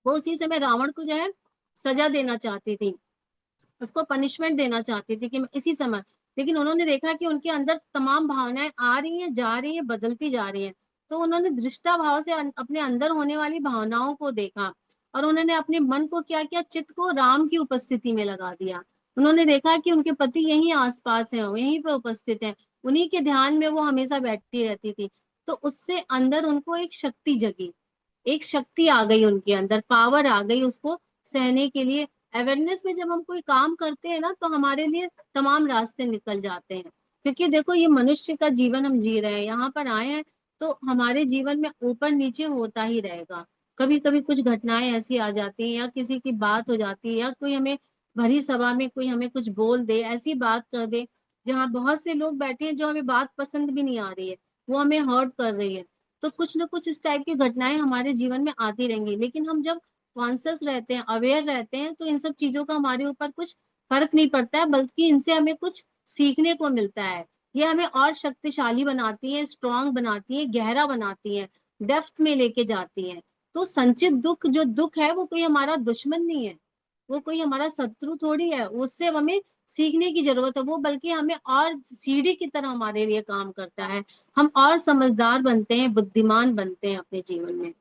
वो उसी समय रावण को जो है सजा देना चाहती थी, उसको पनिशमेंट देना चाहती थी कि मैं इसी समय। लेकिन उन्होंने देखा कि उनके अंदर तमाम भावनाएं आ रही हैं, जा रही हैं, बदलती जा रही हैं। तो उन्होंने दृष्टा भाव से अपने अंदर होने वाली भावनाओं को देखा, और उन्होंने अपने मन को क्या किया, चित्त को राम की उपस्थिति में लगा दिया। उन्होंने देखा कि उनके पति यहीं आसपास हैं, यहीं पे उपस्थित हैं, उन्हीं के ध्यान में वो हमेशा बैठती रहती थी। तो उससे अंदर उनको एक शक्ति जगी, एक शक्ति आ गई उनके अंदर, पावर आ गई उसको सहने के लिए। अवेयरनेस में जब हम कोई काम करते हैं ना, तो हमारे लिए तमाम रास्ते निकल जाते हैं। क्योंकि देखो, ये मनुष्य का जीवन हम जी रहे हैं, यहाँ पर आए हैं, तो हमारे जीवन में ऊपर नीचे होता ही रहेगा। कभी कभी कुछ घटनाएं ऐसी आ जाती हैं, या किसी की बात हो जाती है, या कोई हमें भरी सभा में कोई हमें कुछ बोल दे, ऐसी बात कर दे जहाँ बहुत से लोग बैठे हैं, जो हमें बात पसंद भी नहीं आ रही है, वो हमें हर्ट कर रही है। तो कुछ ना कुछ इस टाइप की घटनाएं हमारे जीवन में आती रहेंगी। लेकिन हम जब कॉन्शियस रहते हैं, अवेयर रहते हैं, तो इन सब चीजों का हमारे ऊपर कुछ फर्क नहीं पड़ता है, बल्कि इनसे हमें कुछ सीखने को मिलता है। ये हमें और शक्तिशाली बनाती है, स्ट्रांग बनाती है, गहरा बनाती है, डेप्थ में लेके जाती है। तो संचित दुख, जो दुख है, वो कोई हमारा दुश्मन नहीं है, वो कोई हमारा शत्रु थोड़ी है, उससे हमें सीखने की जरूरत है। वो बल्कि हमें और सीढ़ी की तरह हमारे लिए काम करता है, हम और समझदार बनते हैं, बुद्धिमान बनते हैं अपने जीवन में।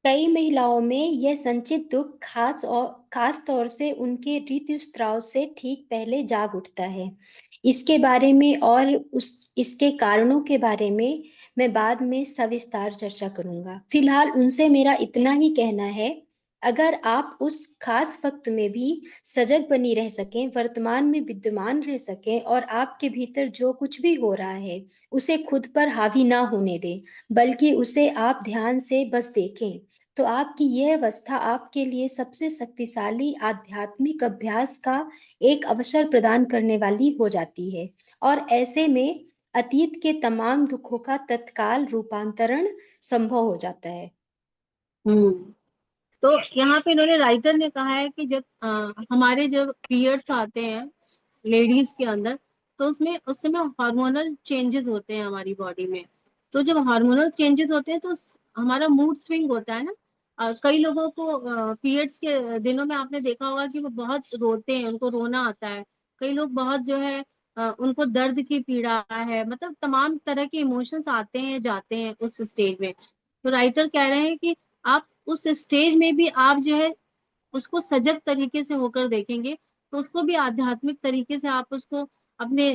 कई महिलाओं में यह संचित दुख खास तौर से उनके ऋतुस्राव से ठीक पहले जाग उठता है। इसके बारे में और उस इसके कारणों के बारे में मैं बाद में सविस्तार चर्चा करूंगा। फिलहाल उनसे मेरा इतना ही कहना है अगर आप उस खास वक्त में भी सजग बनी रह सकें, वर्तमान में विद्यमान रह सकें और आपके भीतर जो कुछ भी हो रहा है उसे खुद पर हावी ना होने दें, बल्कि उसे आप ध्यान से बस देखें, तो आपकी यह अवस्था आपके लिए सबसे शक्तिशाली आध्यात्मिक अभ्यास का एक अवसर प्रदान करने वाली हो जाती है। और ऐसे में अतीत के तमाम दुखों का तत्काल रूपांतरण संभव हो जाता है। हम्म। तो यहाँ पे इन्होंने, राइटर ने कहा है कि जब हमारे जब पीरियड्स आते हैं लेडीज के अंदर, तो उसमें उस समय हार्मोनल चेंजेस होते हैं हमारी बॉडी में। तो जब हार्मोनल चेंजेस होते हैं तो हमारा मूड स्विंग होता है ना। कई लोगों को पीरियड्स के दिनों में आपने देखा होगा कि वो बहुत रोते हैं, उनको रोना आता है। कई लोग बहुत जो है उनको दर्द की पीड़ा है, मतलब तमाम तरह के इमोशंस आते हैं जाते हैं उस स्टेज में। तो राइटर कह रहे हैं कि आप उस स्टेज में भी आप जो है उसको सजग तरीके से होकर देखेंगे, तो उसको भी आध्यात्मिक तरीके से आप उसको अपने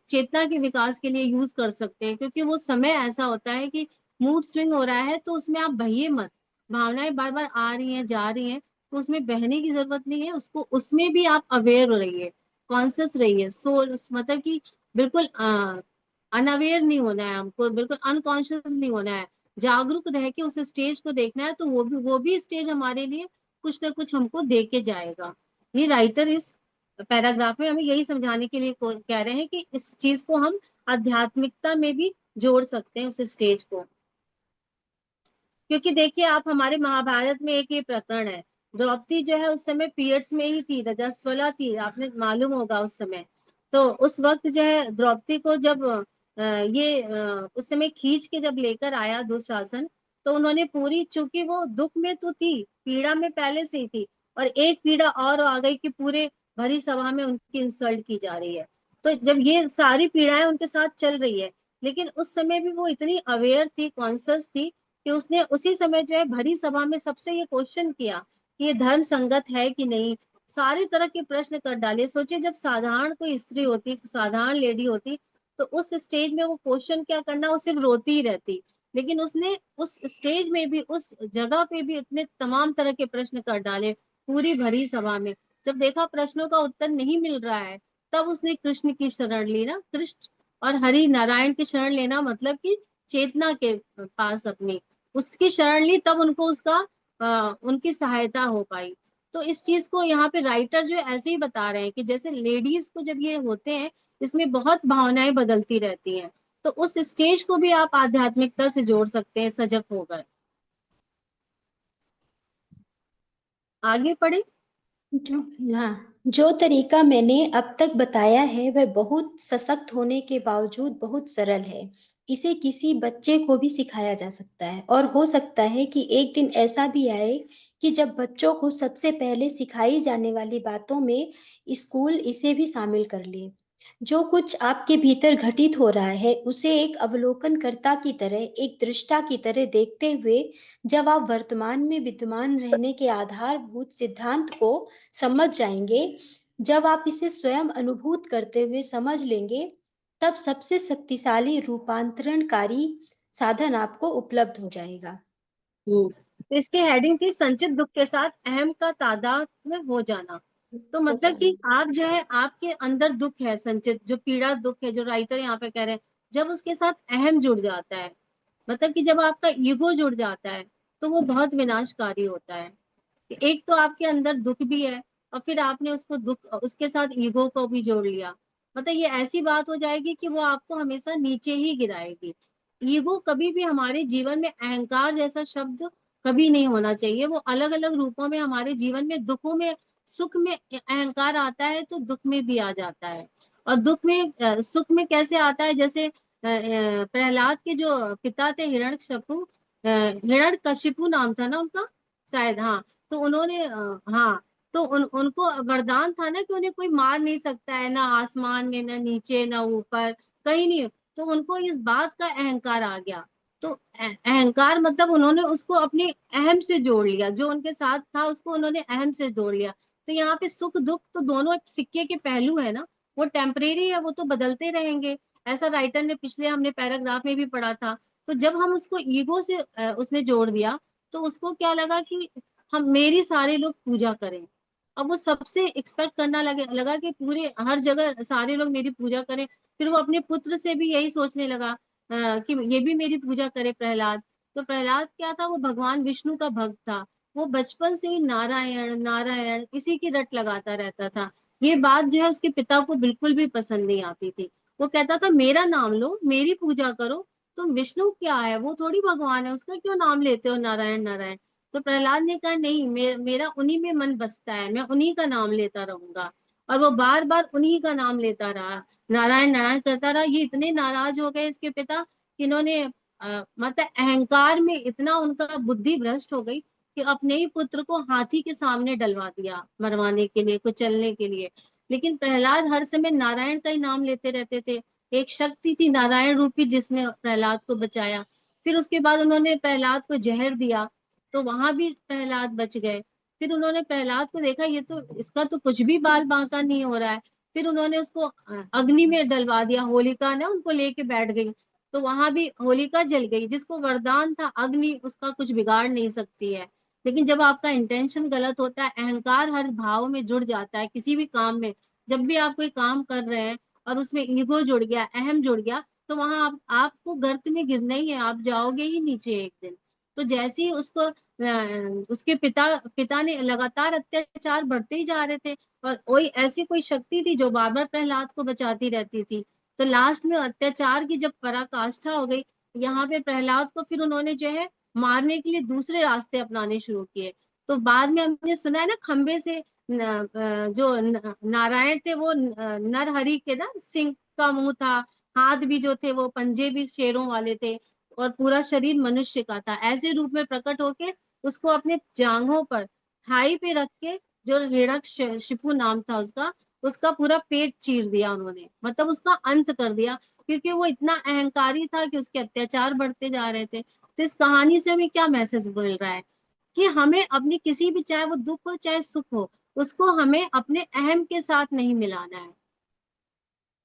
चेतना के विकास के लिए यूज कर सकते हैं। क्योंकि वो समय ऐसा होता है कि मूड स्विंग हो रहा है, तो उसमें आप बहिए मत। भावनाएं बार बार आ रही हैं जा रही हैं, तो उसमें बहने की जरूरत नहीं है। उसको उसमें भी आप अवेयर रहिए, कॉन्शियस रहिए। सो मतलब कि बिल्कुल अनअवेयर नहीं होना है हमको, बिल्कुल अनकॉन्शियस नहीं होना है। जागरूक रह के उस स्टेज को देखना है, तो वो भी स्टेज हमारे लिए कुछ ना कुछ हमको दे के जाएगा। ये राइटर इस पैराग्राफ में हमें यही समझाने के लिए कह रहे हैं कि इस चीज को हम आध्यात्मिकता में भी जोड़ सकते हैं, उस स्टेज को। क्योंकि देखिए आप, हमारे महाभारत में एक ये प्रकरण है, द्रौपदी जो है उस समय पीरियड्स में ही थी, रजस्वला थी, आपने मालूम होगा उस समय। तो उस वक्त जो है द्रौपदी को जब उस समय खींच के जब लेकर आया दुशासन, तो उन्होंने पूरी, चूंकि वो दुख में तो थी, पीड़ा में पहले से ही थी, और एक पीड़ा और आ गई कि पूरे भरी सभा में उनकी इंसल्ट की जा रही है। तो जब ये सारी पीड़ाएं उनके साथ चल रही है, लेकिन उस समय भी वो इतनी अवेयर थी, कॉन्सियस थी, कि उसने उसी समय जो है भरी सभा में सबसे ये क्वेश्चन किया कि ये धर्म संगत है कि नहीं। सारे तरह के प्रश्न कर डाले। सोचिए जब साधारण कोई स्त्री होती, साधारण लेडी होती, तो उस स्टेज में वो क्वेश्चन क्या करना, वो सिर्फ रोती ही रहती। लेकिन उसने उस स्टेज में भी, उस जगह पे भी इतने तमाम तरह के प्रश्न कर डाले पूरी भरी सभा में। जब देखा प्रश्नों का उत्तर नहीं मिल रहा है, तब उसने कृष्ण की शरण ली ना। कृष्ण और हरि नारायण की शरण लेना मतलब कि चेतना के पास अपनी उसकी शरण ली, तब उनको उसका उनकी सहायता हो पाई। तो इस चीज को यहाँ पे राइटर जो है ऐसे ही बता रहे हैं कि जैसे लेडीज को जब ये होते हैं, इसमें बहुत भावनाएं बदलती रहती हैं, तो उस स्टेज को भी आप आध्यात्मिकता से जोड़ सकते हैं सजग होकर। आगे पढ़े। जो हाँ, जो तरीका मैंने अब तक बताया है वह बहुत सशक्त होने के बावजूद बहुत सरल है। इसे किसी बच्चे को भी सिखाया जा सकता है, और हो सकता है कि एक दिन ऐसा भी आए कि जब बच्चों को सबसे पहले सिखाई जाने वाली बातों में स्कूल इसे भी शामिल कर ले। जो कुछ आपके भीतर घटित हो रहा है उसे एक अवलोकनकर्ता की तरह, एक दृष्टा की तरह देखते हुए, जब आप वर्तमान में विद्यमान रहने के आधारभूत सिद्धांत को समझ जाएंगे, जब आप इसे स्वयं अनुभूत करते हुए समझ लेंगे, तब सबसे शक्तिशाली रूपांतरणकारी साधन आपको उपलब्ध हो जाएगा। तो इसकी हेडिंग थी संचित दुख के साथ अहम का तादाद में हो जाना। तो हो मतलब कि जाएगा। आप जो है, आपके अंदर दुख है संचित, जो पीड़ा दुख है, जो राइटर यहाँ पे कह रहे हैं, जब उसके साथ अहम जुड़ जाता है, मतलब कि जब आपका ईगो जुड़ जाता है, तो वो बहुत विनाशकारी होता है। एक तो आपके अंदर दुख भी है, और फिर आपने उसको दुख, उसके साथ ईगो को भी जोड़ लिया, मतलब ये ऐसी बात हो जाएगी कि वो आपको हमेशा नीचे ही गिराएगी। ईगो कभी भी हमारे जीवन में, अहंकार जैसा शब्द कभी नहीं होना चाहिए। वो अलग अलग रूपों में हमारे जीवन में, दुखों में, सुख में अहंकार आता है, तो दुख में भी आ जाता है। और दुख में सुख में कैसे आता है, जैसे प्रहलाद के जो पिता थे हिरण्यकशिपु, हिरण्यकशिपु नाम था ना उनका शायद, हाँ। तो उन्होंने हाँ, तो उनको वरदान था ना कि उन्हें कोई मार नहीं सकता है, ना आसमान में, ना नीचे, ना ऊपर, कहीं नहीं। तो उनको इस बात का अहंकार आ गया। तो अहंकार मतलब उन्होंने उसको अपने अहम से जोड़ लिया, जो उनके साथ था उसको उन्होंने अहम से जोड़ लिया। तो यहाँ पे सुख दुख तो दोनों सिक्के के पहलू है ना, वो टेम्परेरी है, वो तो बदलते रहेंगे। ऐसा राइटर ने पिछले हमने पैराग्राफ में भी पढ़ा था। तो जब हम उसको ईगो से उसने जोड़ दिया, तो उसको क्या लगा कि हम मेरी सारे लोग पूजा करें। अब वो सबसे एक्सपेक्ट करना लगा कि पूरे हर जगह सारे लोग मेरी पूजा करें। फिर वो अपने पुत्र से भी यही सोचने लगा कि ये भी मेरी पूजा करे, प्रहलाद। तो प्रहलाद क्या था, वो भगवान विष्णु का भक्त था। वो बचपन से ही नारायण नारायण इसी की रट लगाता रहता था। ये बात जो है उसके पिता को बिल्कुल भी पसंद नहीं आती थी। वो कहता था मेरा नाम लो, मेरी पूजा करो। तुम विष्णु क्या है, वो थोड़ी भगवान है, उसका क्यों नाम लेते हो नारायण नारायण। तो प्रहलाद ने कहा नहीं, मेरा उन्हीं में मन बसता है, मैं उन्हीं का नाम लेता रहूंगा। और वो बार बार उन्हीं का नाम लेता रहा, नारायण नारायण करता रहा। ये इतने नाराज हो गए इसके पिता कि इन्होंने मतलब अहंकार में इतना उनका बुद्धि भ्रष्ट हो गई कि अपने ही पुत्र को हाथी के सामने डलवा दिया मरवाने के लिए, कुचलने के लिए। लेकिन प्रहलाद हर समय नारायण का ही नाम लेते रहते थे। एक शक्ति थी नारायण रूपी जिसने प्रहलाद को बचाया। फिर उसके बाद उन्होंने प्रहलाद को जहर दिया, तो वहां भी प्रहलाद बच गए। फिर उन्होंने प्रहलाद को देखा ये तो, इसका तो कुछ भी बाल बांका नहीं हो रहा है। फिर उन्होंने उसको अग्नि में डलवा दिया, होलिका ने उनको लेके बैठ गई। तो वहां भी होलिका जल गई, जिसको वरदान था अग्नि उसका कुछ बिगाड़ नहीं सकती है। लेकिन जब आपका इंटेंशन गलत होता है, अहंकार हर भाव में जुड़ जाता है किसी भी काम में। जब भी आप कोई काम कर रहे हैं और उसमें ईगो जुड़ गया, अहम जुड़ गया, तो वहां आपको गर्त में गिरना ही है, आप जाओगे ही नीचे एक दिन। तो जैसे ही उसको उसके पिता पिता ने लगातार अत्याचार बढ़ते ही जा रहे थे, और वही ऐसी कोई शक्ति थी जो बार बार प्रहलाद को बचाती रहती थी। तो लास्ट में अत्याचार की जब पराकाष्ठा हो गई, यहाँ पे प्रहलाद को फिर उन्होंने जो है मारने के लिए दूसरे रास्ते अपनाने शुरू किए। तो बाद में हमने सुना है ना, खंबे से जो नारायण थे वो नरहरि के ना सिंह का मुंह था, हाथ भी जो थे वो पंजे भी शेरों वाले थे, और पूरा शरीर मनुष्य का था। ऐसे रूप में प्रकट होके उसको अपने जांघों पर थाई पे रख के, जो हिरण्यकशिपु नाम था उसका, उसका पूरा पेट चीर दिया उन्होंने, मतलब उसका अंत कर दिया। क्योंकि वो इतना अहंकारी था कि उसके अत्याचार बढ़ते जा रहे थे। तो इस कहानी से हमें क्या मैसेज मिल रहा है, कि हमें अपनी किसी भी, चाहे वो दुख हो चाहे सुख हो, उसको हमें अपने अहम के साथ नहीं मिलाना है,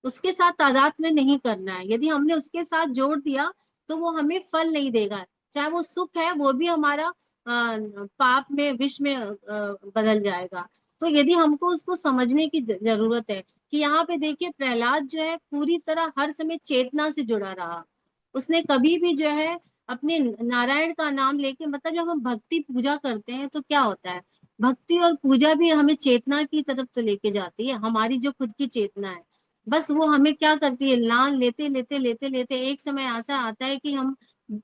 उसके साथ तादाद में नहीं करना है। यदि हमने उसके साथ जोड़ दिया तो वो हमें फल नहीं देगा। चाहे वो सुख है वो भी हमारा पाप में, विष में बदल जाएगा। तो यदि हमको उसको समझने की जरूरत है कि यहाँ पे देखिए प्रहलाद जो है पूरी तरह हर समय चेतना से जुड़ा रहा। उसने कभी भी जो है अपने नारायण का नाम लेके, मतलब जब हम भक्ति पूजा करते हैं तो क्या होता है, भक्ति और पूजा भी हमें चेतना की तरफ तो लेके जाती है, हमारी जो खुद की चेतना है। बस वो हमें क्या करती है, लान लेते लेते लेते लेते एक समय ऐसा आता है कि हम,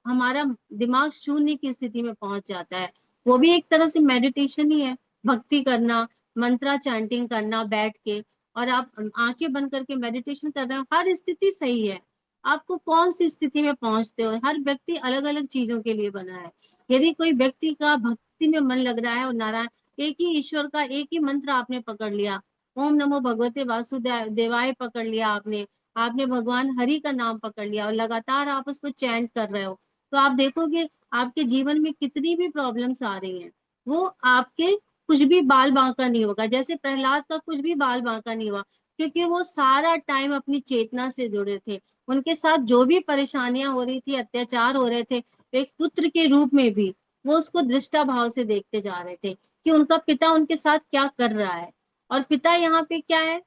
हमारा दिमाग शून्य की स्थिति में पहुंच जाता है। वो भी एक तरह से मेडिटेशन ही है, भक्ति करना, मंत्रा चैंटिंग करना बैठ के। और आप आंखें बंद करके मेडिटेशन कर रहे हो, हर स्थिति सही है। आपको कौन सी स्थिति में पहुंचते हो, हर व्यक्ति अलग अलग चीजों के लिए बना है। यदि कोई व्यक्ति का भक्ति में मन लग रहा है और नारायण, एक ही ईश्वर का एक ही मंत्र आपने पकड़ लिया, ओम नमो भगवते वासुदेव देवाय पकड़ लिया आपने, आपने भगवान हरि का नाम पकड़ लिया और लगातार आप उसको चैंट कर रहे हो, तो आप देखोगे आपके जीवन में कितनी भी प्रॉब्लम्स आ रही हैं, वो आपके कुछ भी बाल बांका नहीं होगा। जैसे प्रहलाद का कुछ भी बाल बांका नहीं हुआ, क्योंकि वो सारा टाइम अपनी चेतना से जुड़े थे। उनके साथ जो भी परेशानियां हो रही थी, अत्याचार हो रहे थे, एक पुत्र के रूप में भी वो उसको दृष्टा भाव से देखते जा रहे थे कि उनका पिता उनके साथ क्या कर रहा है। और पिता यहाँ पे क्या है,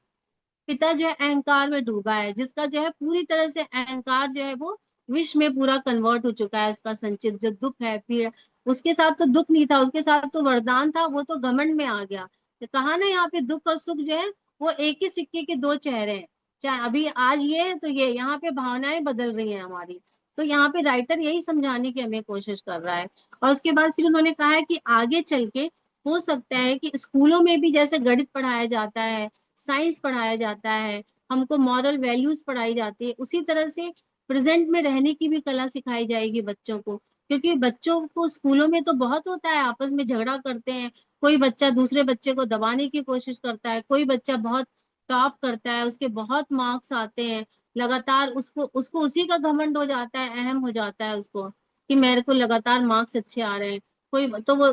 पिता जो है अहंकार में डूबा है, जिसका जो है पूरी तरह से अहंकार जो है वो विष में पूरा कन्वर्ट हो चुका है। उसका संचित जो दुख है, पीड़ा, उसके साथ तो दुख नहीं था, उसके साथ तो वरदान था, वो तो घमंड में आ गया। तो कहा ना यहाँ पे दुख और सुख जो है वो एक ही सिक्के के दो चेहरे हैं। चाहे अभी आज ये है तो ये, यहाँ पे भावनाएं बदल रही हैं हमारी। तो यहाँ पे राइटर यही समझाने की हमें कोशिश कर रहा है। और उसके बाद फिर उन्होंने कहा है कि आगे चल के हो सकता है कि स्कूलों में भी जैसे गणित पढ़ाया जाता है, साइंस पढ़ाया जाता है, हमको मॉरल वैल्यूज पढ़ाई जाती है, उसी तरह से प्रेजेंट में रहने की भी कला सिखाई जाएगी बच्चों को। क्योंकि बच्चों को स्कूलों में तो बहुत होता है, आपस में झगड़ा करते हैं, कोई बच्चा दूसरे बच्चे को दबाने की कोशिश करता है, कोई बच्चा बहुत टॉप करता है, उसके बहुत मार्क्स आते हैं, लगातार उसको उसको उसी का घमंड हो जाता है, अहम हो जाता है उसको कि मेरे को लगातार मार्क्स अच्छे आ रहे हैं। कोई तो वो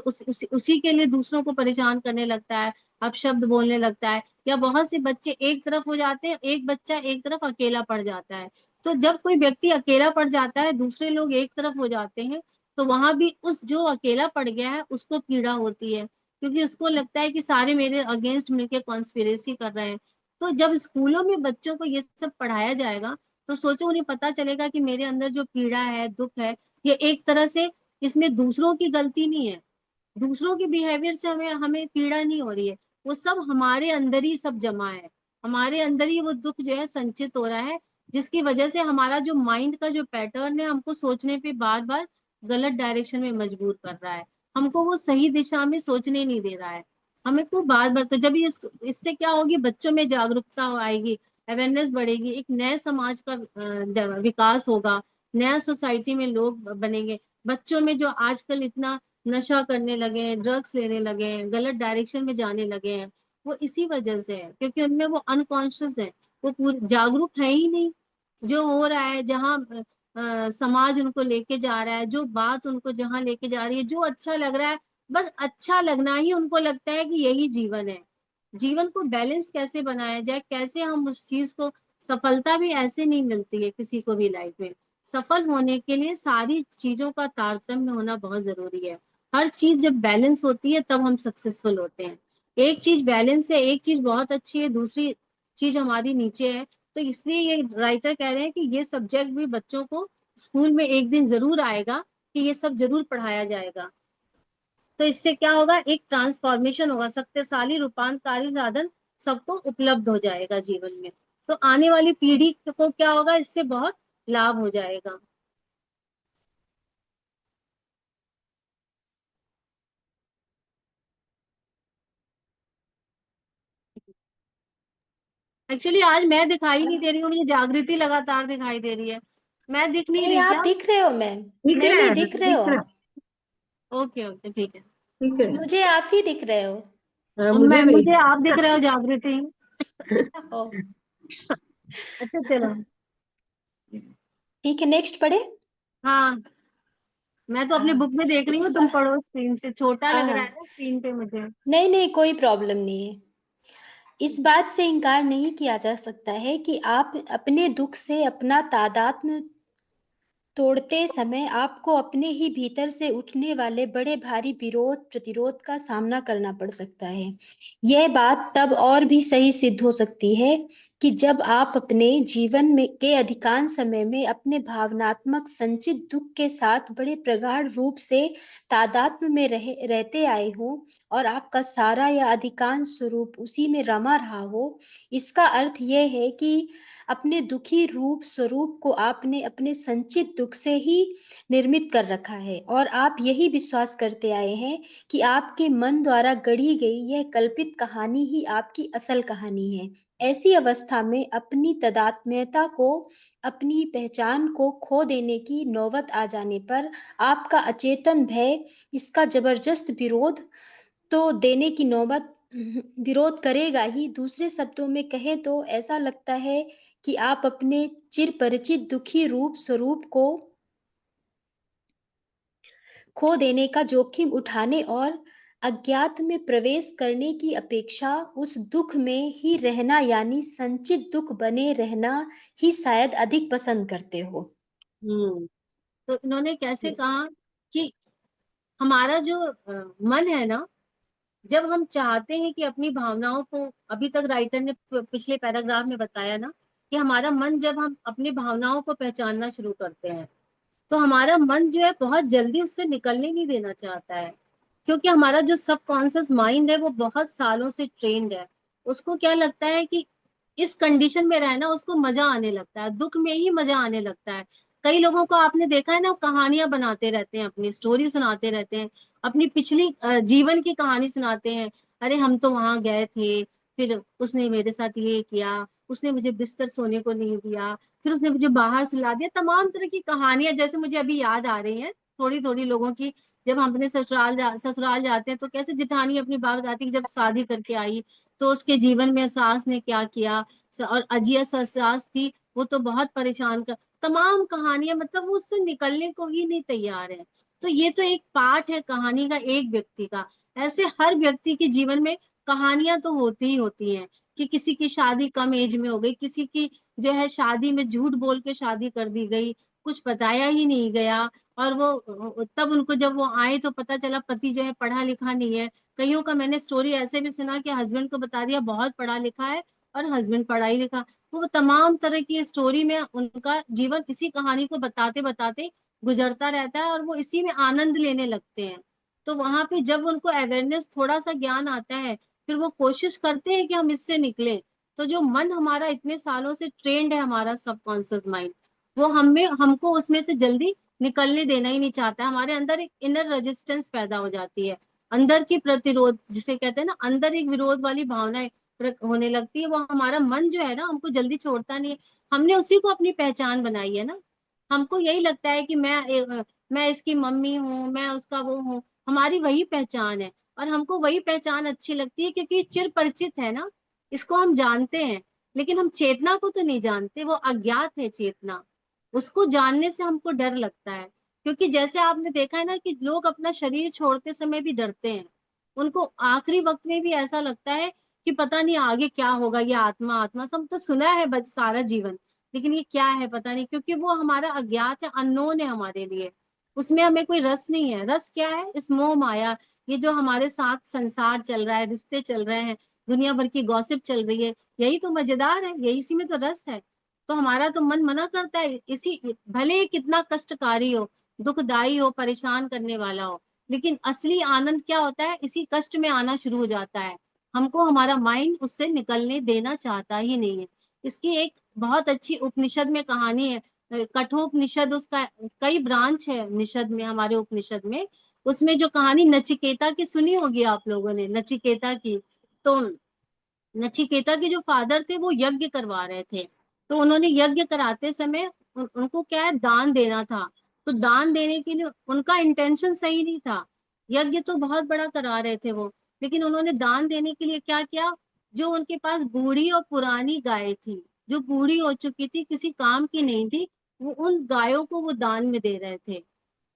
उसी के लिए दूसरों को परेशान करने लगता है, अपशब्द बोलने लगता है। या बहुत से बच्चे एक तरफ हो जाते हैं, एक बच्चा एक तरफ अकेला पड़ जाता है। तो जब कोई व्यक्ति अकेला पड़ जाता है, दूसरे लोग एक तरफ हो जाते हैं, तो वहां भी उस जो अकेला पड़ गया है उसको पीड़ा होती है, क्योंकि उसको लगता है कि सारे मेरे अगेंस्ट मिलके कॉन्स्पिरेसी कर रहे हैं। तो जब स्कूलों में बच्चों को ये सब पढ़ाया जाएगा, तो सोचो उन्हें पता चलेगा कि मेरे अंदर जो पीड़ा है, दुख है, ये एक तरह से, इसमें दूसरों की गलती नहीं है, दूसरों के बिहेवियर से हमें हमें पीड़ा नहीं हो रही है, वो सब हमारे अंदर ही सब जमा है, हमारे अंदर ही वो दुख जो है संचित हो रहा है, जिसकी वजह से हमारा जो माइंड का जो पैटर्न है हमको सोचने पे बार बार गलत डायरेक्शन में मजबूर कर रहा है, हमको वो सही दिशा में सोचने नहीं दे रहा है। हमें को बार बार, तो जब ये इससे क्या होगी, बच्चों में जागरूकता आएगी, अवेयरनेस बढ़ेगी, एक नए समाज का विकास होगा, नया सोसाइटी में लोग बनेंगे। बच्चों में जो आजकल इतना नशा करने लगे हैं, ड्रग्स लेने लगे हैं, गलत डायरेक्शन में जाने लगे हैं, वो इसी वजह से है, क्योंकि उनमें वो अनकॉन्शियस है, वो पूरी जागरूक है ही नहीं। जो हो रहा है, जहाँ समाज उनको लेके जा रहा है, जो बात उनको जहाँ लेके जा रही है, जो अच्छा लग रहा है, बस अच्छा लगना ही उनको लगता है कि यही जीवन है। जीवन को बैलेंस कैसे बनाया जाए, कैसे हम उस चीज को, सफलता भी ऐसे नहीं मिलती है किसी को भी लाइफ में। सफल होने के लिए सारी चीजों का तारतम्य होना बहुत जरूरी है। हर चीज जब बैलेंस होती है तब हम सक्सेसफुल होते हैं। एक चीज बैलेंस है, एक चीज बहुत अच्छी है, दूसरी चीज हमारी नीचे है, तो इसलिए ये राइटर कह रहे हैं कि ये सब्जेक्ट भी बच्चों को स्कूल में एक दिन जरूर आएगा, कि ये सब जरूर पढ़ाया जाएगा। तो इससे क्या होगा, एक ट्रांसफॉर्मेशन होगा, शक्तिशाली रूपांतकारी साधन सबको उपलब्ध हो जाएगा जीवन में। तो आने वाली पीढ़ी को क्या होगा, इससे बहुत लाभ हो जाएगा। एक्चुअली आज मैं दिखाई नहीं दे रही हूँ, मुझे जागृति लगातार दिखाई दे रही है। मैं दिख नहीं नहीं, रही आप क्या? दिख रहे हो मैम। दिख नहीं रहा नहीं, है, दिख रहे हो दिख रहा आप। ओके ओके, ठीक है। ठीक है। मुझे आप ही दिख रहे हो। हाँ, अब मैं, मुझे भी। मुझे आप दिख रहे हो जागृति। ओ, अच्छा चलो। ठीक है, नेक्स्ट पढ़े। हाँ, मैं तो अपनी हाँ, बुक में देख रही इस हूँ, तुम बार। पढ़ो, स्क्रीन से छोटा हाँ लग रहा है हाँ, ना स्क्रीन पे मुझे। नहीं नहीं, कोई प्रॉब्लम नहीं है। इस बात से इनकार नहीं किया जा सकता है कि आप अपने दुख से अपना तादात्म्य तोड़ते समय आपको अपने ही भीतर से उठने वाले बड़े भारी विरोध प्रतिरोध का सामना करना पड़ सकता है। यह बात तब और भी सही सिद्ध हो सकती है कि जब आप अपने जीवन में के अधिकांश समय में अपने भावनात्मक संचित दुख के साथ बड़े प्रगाढ़ रूप से तादात्म्य में रहते आए हों और आपका सारा या अधिकांश स्वरूप उसी में रमा रहा हो। इसका अर्थ यह है कि अपने दुखी रूप स्वरूप को आपने अपने संचित दुख से ही निर्मित कर रखा है और आप यही विश्वास करते आए हैं कि आपके मन द्वारा गढ़ी गई यह कल्पित कहानी ही आपकी असल कहानी है। ऐसी अवस्था में अपनी तदात्म्यता को, अपनी पहचान को खो देने की नौबत आ जाने पर आपका अचेतन भय इसका जबरदस्त विरोध तो देने की नौबत विरोध करेगा ही। दूसरे शब्दों में कहें तो ऐसा लगता है कि आप अपने चिर परिचित दुखी रूप स्वरूप को खो देने का जोखिम उठाने और अज्ञात में प्रवेश करने की अपेक्षा उस दुख में ही रहना यानी संचित दुख बने रहना ही शायद अधिक पसंद करते हो। हम्म। तो इन्होंने कैसे यस। कहा कि हमारा जो मन है ना, जब हम चाहते हैं कि अपनी भावनाओं को, अभी तक राइटर ने पिछले पैराग्राफ में बताया ना, कि हमारा मन, जब हम अपनी भावनाओं को पहचानना शुरू करते हैं, तो हमारा मन जो है बहुत जल्दी उससे निकलने नहीं देना चाहता है, क्योंकि हमारा जो सबकॉन्शियस माइंड है वो बहुत सालों से ट्रेन्ड है। उसको क्या लगता है कि इस कंडीशन में रहना उसको मजा आने लगता है, दुख में ही मजा आने लगता है। कई लोगों को आपने देखा है ना, कहानियां बनाते रहते हैं, अपनी स्टोरी सुनाते रहते हैं, अपनी पिछली जीवन की कहानी सुनाते हैं। अरे हम तो वहां गए थे, फिर उसने मेरे साथ ये किया, उसने मुझे बिस्तर सोने को नहीं दिया, फिर उसने मुझे बाहर सुला दिया, तमाम तरह की कहानियां जैसे मुझे अभी याद आ रही हैं थोड़ी थोड़ी लोगों की। जब हम अपने ससुराल जाते हैं तो कैसे जिठानी अपनी बात बताती है कि जब शादी करके आई तो उसके जीवन में सास ने क्या किया, और अजिया सास थी, वो तो बहुत परेशान कर, तमाम कहानियां, मतलब वो उससे निकलने को ही नहीं तैयार है। तो ये तो एक पार्ट है कहानी का, एक व्यक्ति का। ऐसे हर व्यक्ति के जीवन में कहानियां तो होती ही होती हैं, कि किसी की शादी कम एज में हो गई, किसी की जो है शादी में झूठ बोल के शादी कर दी गई, कुछ बताया ही नहीं गया। और वो तब उनको जब वो आए तो पता चला पति जो है पढ़ा लिखा नहीं है। कईयों का मैंने स्टोरी ऐसे भी सुना कि हस्बैंड को बता दिया बहुत पढ़ा लिखा है और हस्बैंड पढ़ाई लिखा। वो तमाम तरह की स्टोरी में उनका जीवन इसी कहानी को बताते बताते गुजरता रहता है और वो इसी में आनंद लेने लगते हैं। तो वहां पे जब उनको अवेयरनेस, थोड़ा सा ज्ञान आता है, फिर वो कोशिश करते हैं कि हम इससे निकले। तो जो मन हमारा इतने सालों से ट्रेंड है, हमारा सबकॉन्शियस माइंड, वो हमें हमको उसमें से जल्दी निकलने देना ही नहीं चाहता। हमारे अंदर एक इनर रेजिस्टेंस पैदा हो जाती है, अंदर की प्रतिरोध जिसे कहते हैं ना, अंदर एक विरोध वाली भावनाएं होने लगती है। वो हमारा मन जो है ना, हमको जल्दी छोड़ता नहीं है। हमने उसी को अपनी पहचान बनाई है ना। हमको यही लगता है कि मैं इसकी मम्मी हूँ, मैं उसका वो हूँ। हमारी वही पहचान है और हमको वही पहचान अच्छी लगती है क्योंकि चिर परिचित है ना, इसको हम जानते हैं। लेकिन हम चेतना को तो नहीं जानते, वो अज्ञात है चेतना। उसको जानने से हमको डर लगता है, क्योंकि जैसे आपने देखा है ना कि लोग अपना शरीर छोड़ते समय भी डरते हैं। उनको आखिरी वक्त में भी ऐसा लगता है कि पता नहीं आगे क्या होगा, ये आत्मा आत्मा सब तो सुना है बस सारा जीवन, लेकिन ये क्या है पता नहीं, क्योंकि वो हमारा अज्ञात है, अननोन है हमारे लिए। उसमें हमें कोई रस नहीं है। रस क्या है? इस मोह माया, ये जो हमारे साथ संसार चल रहा है, रिश्ते चल रहे हैं, दुनिया भर की गॉसिप चल रही है, यही तो मजेदार है, यही इसी में तो रस है। तो हमारा तो मन मना करता है इसी, भले ही कितना कष्टकारी हो, दुखदाई हो, परेशान करने वाला हो, लेकिन असली आनंद क्या होता है? इसी कष्ट में आना शुरू हो जाता है। हमको हमारा माइंड उससे निकलने देना चाहता ही नहीं है। इसकी एक बहुत अच्छी उपनिषद में कहानी है, कठोपनिषद, उसका कई ब्रांच है निषद में, हमारे उपनिषद में। उसमें जो कहानी नचिकेता की सुनी होगी आप लोगों ने, नचिकेता की। तो नचिकेता के जो फादर थे वो यज्ञ करवा रहे थे। तो उन्होंने यज्ञ कराते समय उनको क्या है, दान देना था। तो दान देने के लिए उनका इंटेंशन सही नहीं था, यज्ञ तो बहुत बड़ा करा रहे थे वो, लेकिन उन्होंने दान देने के लिए क्या किया, जो उनके पास बूढ़ी और पुरानी गाय थी, जो बूढ़ी हो चुकी थी, किसी काम की नहीं थी, वो उन गायों को वो दान में दे रहे थे।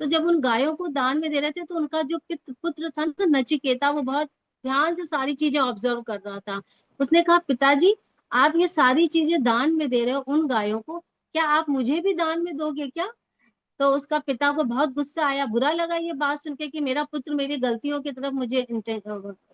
तो जब उन गायों को दान में दे रहे थे तो उनका जो पुत्र था ना, नचिकेता, वो बहुत ध्यान से सारी चीजें ऑब्जर्व कर रहा था। उसने कहा, पिताजी आप ये सारी चीजें दान में दे रहे हो उन गायों को, क्या आप मुझे भी दान में दोगे क्या? तो उसका पिता को बहुत गुस्सा आया, बुरा लगा ये बात सुन के कि मेरा पुत्र मेरी गलतियों की तरफ मुझे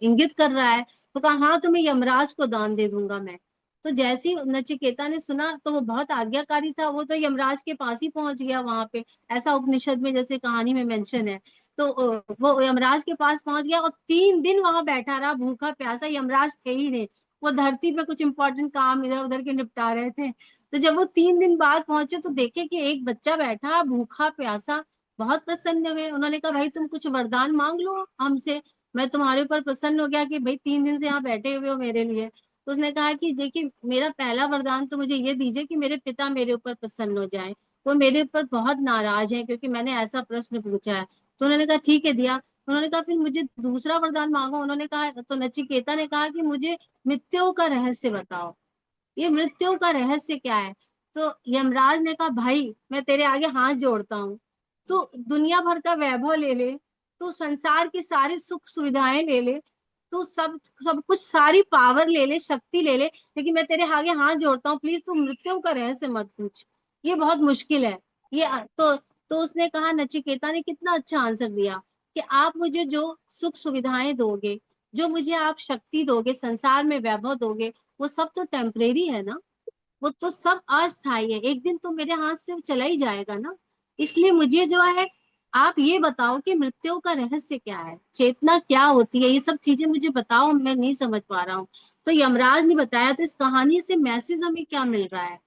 इंगित कर रहा है। तो कहा, हाँ तुम्हें यमराज को दान दे दूंगा मैं। तो जैसे ही नचिकेता ने सुना तो वो बहुत आज्ञाकारी था, वो तो यमराज के पास ही पहुंच गया वहां पे। ऐसा उपनिषद में जैसे कहानी में मेंशन है। तो वो यमराज के पास पहुंच गया और 3 दिन वहां बैठा रहा भूखा प्यासा। यमराज थे ही नहीं, वो धरती पे कुछ इंपॉर्टेंट काम इधर उधर के निपटा रहे थे। तो जब वो 3 दिन बाद पहुंचे तो देखे कि एक बच्चा बैठा भूखा प्यासा। बहुत प्रसन्न हुए, उन्होंने कहा, भाई तुम कुछ वरदान मांग लो हमसे, मैं तुम्हारे ऊपर प्रसन्न हो गया कि भाई 3 दिन से यहाँ बैठे हुए हो मेरे लिए। तो उसने कहा कि देखिए, मेरा पहला वरदान तो मुझे ये दीजिए कि मेरे पिता मेरे ऊपर प्रसन्न हो जाए, वो मेरे ऊपर बहुत नाराज है क्योंकि मैंने ऐसा प्रश्न पूछा है। तो उन्होंने कहा ठीक है, दिया। उन्होंने कहा फिर मुझे दूसरा वरदान मांगो। उन्होंने कहा, तो नचिकेता ने कहा कि मुझे मृत्यु का रहस्य बताओ, ये मृत्यु का रहस्य क्या है? तो यमराज ने कहा, भाई मैं तेरे आगे हाथ जोड़ता हूँ, तो दुनिया भर का वैभव ले ले, तो संसार की सारी सुख सुविधाएं ले ले, तो सब सब कुछ, सारी पावर ले ले, शक्ति ले ले, लेकिन मैं तेरे आगे हाथ जोड़ता हूँ, प्लीज तू मृत्यु का रहस्य मत पूछ, ये बहुत मुश्किल है। ये तो उसने कहा, नचिकेता ने कितना अच्छा आंसर दिया कि आप मुझे जो सुख सुविधाएं दोगे, जो मुझे आप शक्ति दोगे, संसार में वैभव दोगे, वो सब तो टेम्परेरी है ना, वो तो सब अस्थाई है, एक दिन तो मेरे हाथ से चला ही जाएगा ना। इसलिए मुझे जो है, आप ये बताओ कि मृत्यु का रहस्य क्या है, चेतना क्या होती है, ये सब चीजें मुझे बताओ, मैं नहीं समझ पा रहा हूँ। तो यमराज ने बताया। तो इस कहानी से मैसेज हमें क्या मिल रहा है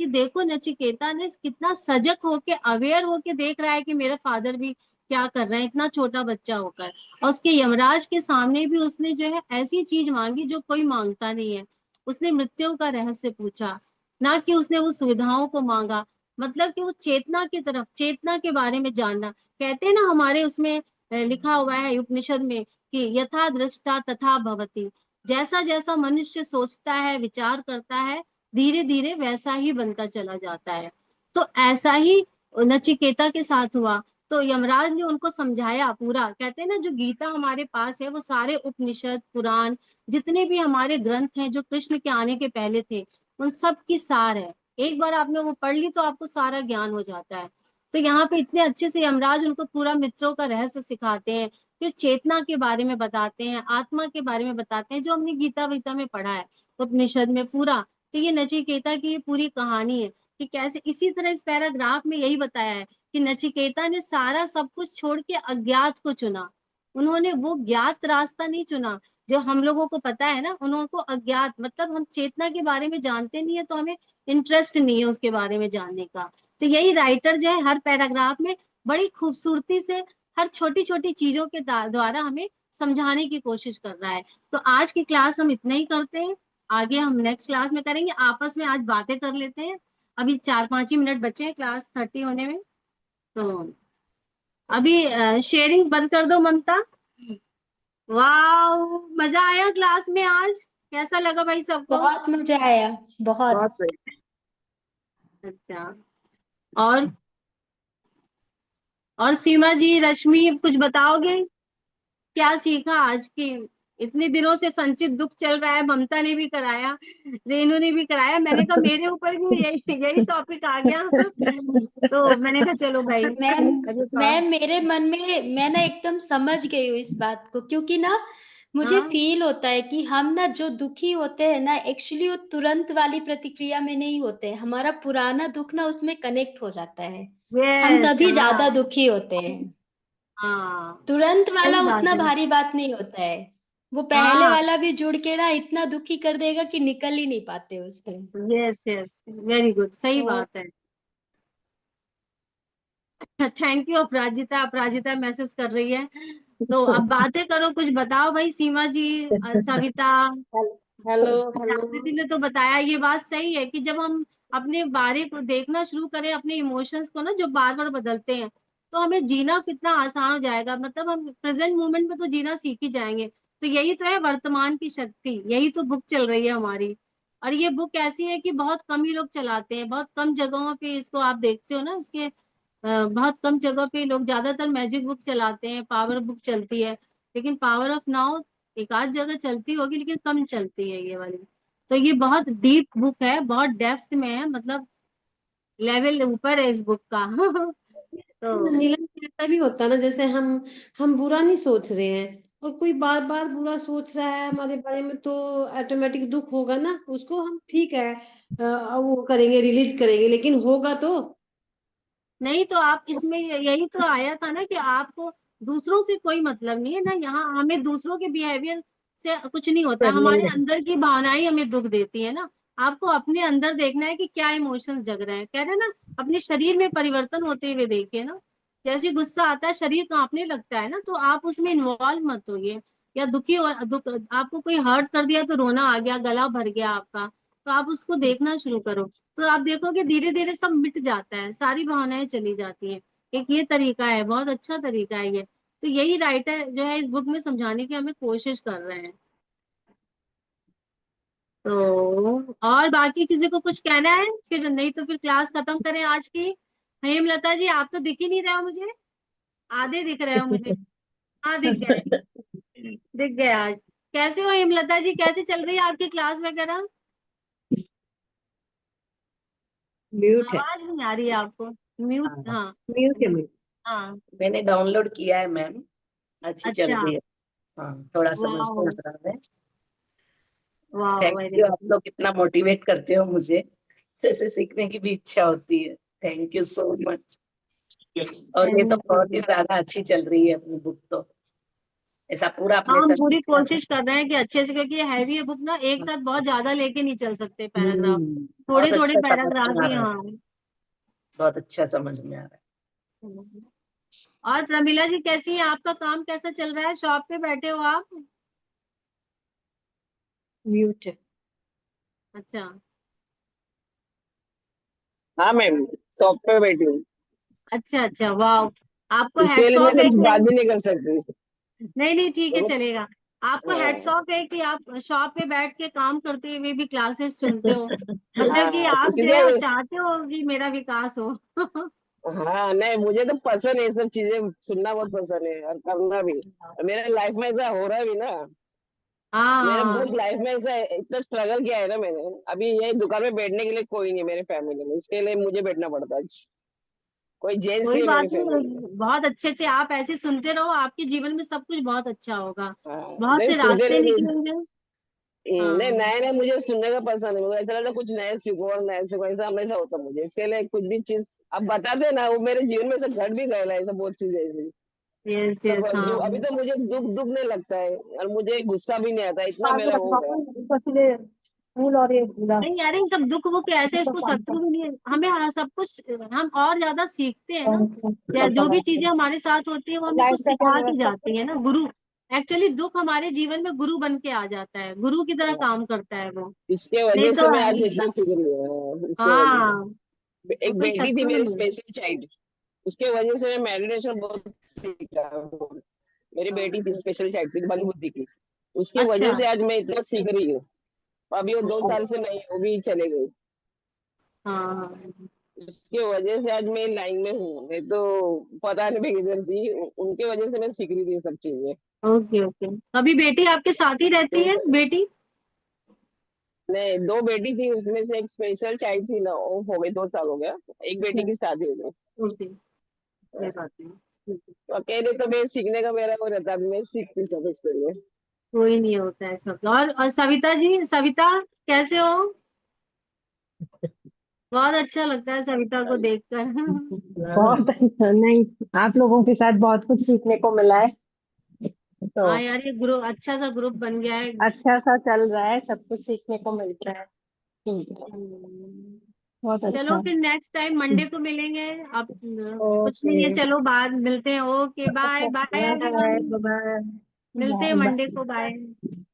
कि देखो, नचिकेता ने कितना सजग होके, अवेयर होके देख रहा है कि मेरे फादर भी क्या कर रहे हैं, इतना छोटा बच्चा होकर। और उसके यमराज के सामने भी उसने जो है ऐसी चीज मांगी जो कोई मांगता नहीं है। उसने मृत्यु का रहस्य पूछा, ना कि उसने वो सुविधाओं को मांगा। मतलब कि वो चेतना की तरफ, चेतना के बारे में जानना। कहते हैं ना हमारे उसमें लिखा हुआ है उपनिषद में कि यथा दृष्टा तथा भवति, जैसा जैसा मनुष्य सोचता है, विचार करता है, धीरे धीरे वैसा ही बनता चला जाता है। तो ऐसा ही नचिकेता के साथ हुआ। तो यमराज ने उनको समझाया पूरा। कहते हैं ना, जो गीता हमारे पास है वो सारे उपनिषद, पुराण, जितने भी हमारे ग्रंथ हैं जो कृष्ण के आने के पहले थे, उन सब की सार है। एक बार आपने वो पढ़ ली तो आपको सारा ज्ञान हो जाता है। तो यहाँ पे इतने अच्छे से यमराज उनको पूरा मित्रों का रहस्य सिखाते हैं, फिर चेतना के बारे में बताते हैं, आत्मा के बारे में बताते हैं, जो हमने गीता वीता में पढ़ा है उपनिषद में पूरा। तो ये नचिकेता की ये पूरी कहानी है कि कैसे, इसी तरह इस पैराग्राफ में यही बताया है कि नचिकेता ने सारा सब कुछ छोड़ के अज्ञात को चुना। उन्होंने वो ज्ञात रास्ता नहीं चुना जो हम लोगों को पता है ना, उनको अज्ञात मतलब हम चेतना के बारे में जानते नहीं है, तो हमें इंटरेस्ट नहीं है उसके बारे में जानने का। तो यही राइटर जो है हर पैराग्राफ में बड़ी खूबसूरती से हर छोटी छोटी चीजों के द्वारा हमें समझाने की कोशिश कर रहा है। तो आज की क्लास हम इतना ही करते हैं, आगे हम नेक्स्ट क्लास में करेंगे, आपस में आज बातें कर लेते हैं। अभी 4-5 ही मिनट बचे हैं क्लास 30 होने में। तो अभी शेयरिंग बंद कर दो ममता। वाह, मजा आया क्लास में आज, कैसा लगा भाई सबको? बहुत मजा आया, बहुत। बहुत सही। अच्छा, और सीमा जी, रश्मि, कुछ बताओगे क्या सीखा आज की? इतने दिनों से संचित दुख चल रहा है, ममता ने भी कराया, रेनू ने भी कराया, मैंने कहा मेरे ऊपर भी यही यही टॉपिक आ गया तो मैंने कहा चलो भाई मैम अभी तो। मैम मेरे मन में मैं ना एकदम समझ गई हूँ इस बात को, क्योंकि ना मुझे हाँ, फील होता है कि हम ना जो दुखी होते हैं ना, एक्चुअली वो तुरंत वाली प्रतिक्रिया में नहीं होते हैं, हमारा पुराना दुख ना उसमें कनेक्ट हो जाता है। हम यस, तभी हाँ, ज्यादा दुखी होते हैं। हाँ, तुरंत सही वाला बात उतना है। भारी बात नहीं होता है। वो पहले हाँ, वाला भी जुड़ के ना इतना दुखी कर देगा कि निकल ही नहीं पाते उससे। यस यस, वेरी गुड, सही तो बात है। Thank you Aparajita, Aparajita message कर रही है। तो अब बातें करो, कुछ बताओ भाई, सीमा जी, सविता, हेलो हेलो। आकृति ने तो बताया, ये बात सही है कि जब हम अपने बारे को देखना शुरू करें, अपने इमोशंस को ना जो बार बार बदलते हैं, तो हमें जीना कितना आसान हो जाएगा, मतलब हम प्रेजेंट मोमेंट में तो जीना सीख ही जाएंगे। तो यही तो है वर्तमान की शक्ति, यही तो बुक चल रही है हमारी। और ये बुक ऐसी है कि बहुत कम ही लोग चलाते हैं, बहुत कम जगहों पे इसको आप देखते हो ना, इसके बहुत कम जगह पे लोग, ज्यादातर मैजिक बुक चलाते हैं, पावर बुक चलती है, लेकिन पावर ऑफ नाउ एक आध जगह चलती होगी, लेकिन कम चलती है ये वाली। तो ये बहुत डीप बुक है, बहुत डेप्थ में है, मतलब लेवल ऊपर है इस बुक का तो नीलम जी, ऐसा भी होता है ना, जैसे हम बुरा नहीं सोच रहे हैं और कोई बार बार बुरा सोच रहा है हमारे बारे में, तो ऑटोमेटिक दुख होगा ना, उसको हम ठीक है वो करेंगे, रिलीज करेंगे, लेकिन होगा तो। नहीं, तो आप इसमें यही तो आया था ना कि आपको दूसरों से कोई मतलब नहीं है ना, यहाँ हमें दूसरों के बिहेवियर से कुछ नहीं होता, हमारे अंदर की भावनाएं हमें दुख देती है ना। आपको अपने अंदर देखना है कि क्या इमोशंस जग रहे हैं, कह रहे हैं ना, अपने शरीर में परिवर्तन होते हुए देखिए ना। जैसे गुस्सा आता है, शरीर कांपने लगता है ना, तो आप उसमें इन्वॉल्व मत होइए। या दुखी हो, आपको कोई हर्ट कर दिया तो रोना आ गया, गला भर गया आपका, तो आप उसको देखना शुरू करो, तो आप देखोगे धीरे धीरे सब मिट जाता है, सारी भावनाएं चली जाती हैं। एक ये तरीका है, बहुत अच्छा तरीका है ये। तो यही राइटर जो है इस बुक में समझाने की हमें कोशिश कर रहे हैं। तो और बाकी किसी को कुछ कहना है, फिर नहीं तो फिर क्लास खत्म करें आज की। हेमलता जी, आप तो दिख ही नहीं रहे हो मुझे, आधे दिख रहे हो मुझे। हाँ, दिख गए, दिख गए आज। कैसे हो हेमलता जी, कैसे चल रही है आपकी क्लास वगैरह? म्यूट है। आवाज नहीं आ रही है आपको? म्यूट, हाँ, हाँ। म्यूट है म्यूट। हाँ, मैंने डाउनलोड किया है मैम, अच्छी चल अच्छा, रही है। हाँ, थोड़ा समझ में वाह, आ रहा है। वाह, थैंक वेरी यू, गुड। आप लोग इतना मोटिवेट करते हो मुझे, जैसे सीखने की भी इच्छा होती है। Thank you so much. और ये तो बहुत ही ज्यादा अच्छी चल रही है अपनी बुक तो, ऐसा पूरा हाँ, अपने हम साथ पूरी लिखा कोशिश कर रहे हैं कि अच्छे से, क्योंकि ये हैवी है बुक ना, एक साथ बहुत ज्यादा लेके नहीं चल सकते पैराग्राफ, थोड़े बहुत थोड़े अच्छा समझ पैराग्राफ में आ ही, रहा है, हाँ। बहुत अच्छा समझ में आ रहा है। और प्रमिला जी कैसी है, आपका काम कैसा चल रहा है, शॉप पे बैठे हो आप? म्यूट है। अच्छा, हाँ मैम, शॉप पे बैठी हूँ, अच्छा, अच्छा, वाह, आपको इसके हेड्स लिए मैं ऑफ है कुछ कि, बात भी नहीं कर सकती। नहीं नहीं ठीक है देखो, चलेगा, आपको हेड्स हाँ ऑफ है कि आप शॉप पे बैठ के काम करते हुए भी क्लासेस सुनते हो, मतलब कि हाँ, आप जो है क्योंकि चाहते हो कि मेरा विकास हो हाँ नहीं, मुझे तो पसंद है, ये सब चीजें सुनना बहुत पसंद है और करना भी। मेरे लाइफ में ऐसा हो रहा भी ना, मेरे बहुत हाँ, लाइफ में ऐसा इतना स्ट्रगल किया है ना मैंने। अभी ये दुकान में बैठने के लिए कोई नहीं है मेरे फैमिली में, इसके लिए मुझे बैठना पड़ता है। कोई जेंट्स कोई नहीं है बात मेरी नहीं, फैमिली में। बहुत अच्छे आप ऐसे सुनते रहो, आपके जीवन में सब कुछ बहुत अच्छा होगा, हाँ, बहुत नहीं से सुनते रास्ते रहो। निकलेंगे। नहीं, हाँ, नया नया मुझे सुनने का पसंद है, मुझे ऐसा लगता है कुछ नया सीखो और नया सीखो, ऐसा हमेशा होता है मुझे। इसके लिए कुछ भी चीज आप बताते ना, वो मेरे जीवन में से घट भी गए ऐसा बहुत चीज है ऐसी। यस सब यस, हाँ। जो अभी तो मुझे दुख दुख नहीं लगता है और मुझे गुस्सा भी नहीं आता, इतना मेरा हो गया। नहीं यार, ये सब दुख वुख ऐसे, इसको शत्रु भी नहीं है हमें, हाँ, सब कुछ हम और ज्यादा सीखते हैं ना। या जो भी चीजें हमारे साथ होती है वो हमें कुछ सिखा के जाती है ना, गुरु। एक्चुअली दुख हमारे जीवन में गुरु बन के आ जाता है, गुरु की तरह काम करता है वो। इसके नहीं वजह तो से मैं आज इतना सीख रही हूँ, इसके वजह हाँ, से। वो एक कोई बेटी थी शत्रु मेरी नहीं है। स्पेशल चाइल्ड, उसके वजह से मैं मेडिटेशन बहुत सीखा। मेरी बेटी थी स्पेशल चाइल्ड थी, मंद बुद्धि की, उसके वजह अच्छा, से आज मैं इतना सीख रही हूँ। अभी वो 2 साल से नहीं, वो भी चले गई। हाँ हाँ, उसके वजह से आज मैं लाइन में हूँ, नहीं तो पता नहीं मैं किधर थी। उनके वजह से मैं सीख रही थी ये सब चीजें। Okay okay. अभी बेटी आपके साथ ही रहती है, तो बेटी? नहीं, 2 बेटी थी, उसमें से एक स्पेशल चाइल्ड थी ना, वो हो गई, 2 साल हो गया। एक अच्छा, बेटी की शादी हो गई। ओके, कोई बात नहीं, ठीक है। तो अकेले तो मैं सीखने का मेरा वो रहता, अभी मैं सीखती सब इसके लिए। कोई नहीं, होता है सब। और सविता जी, सविता कैसे हो? बहुत अच्छा लगता है सविता को देखकर। बहुत अच्छा। नहीं, आप लोगों के साथ बहुत कुछ सीखने को मिला है, तो हाँ यार, ये ग्रुप अच्छा सा ग्रुप बन गया है। अच्छा सा चल रहा है, सब कुछ सीखने को मिलता है। ठीक है, हम्म, बहुत चलो अच्छा। फिर नेक्स्ट टाइम मंडे को मिलेंगे। अब कुछ नहीं है, ओके, चलो बाद मिलते हैं। Okay, bye bye bye everyone. Bye मिलते हैं बाय मंडे को, bye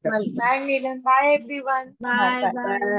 bye Neelam, bye everyone, bye bye bye bye. Bye.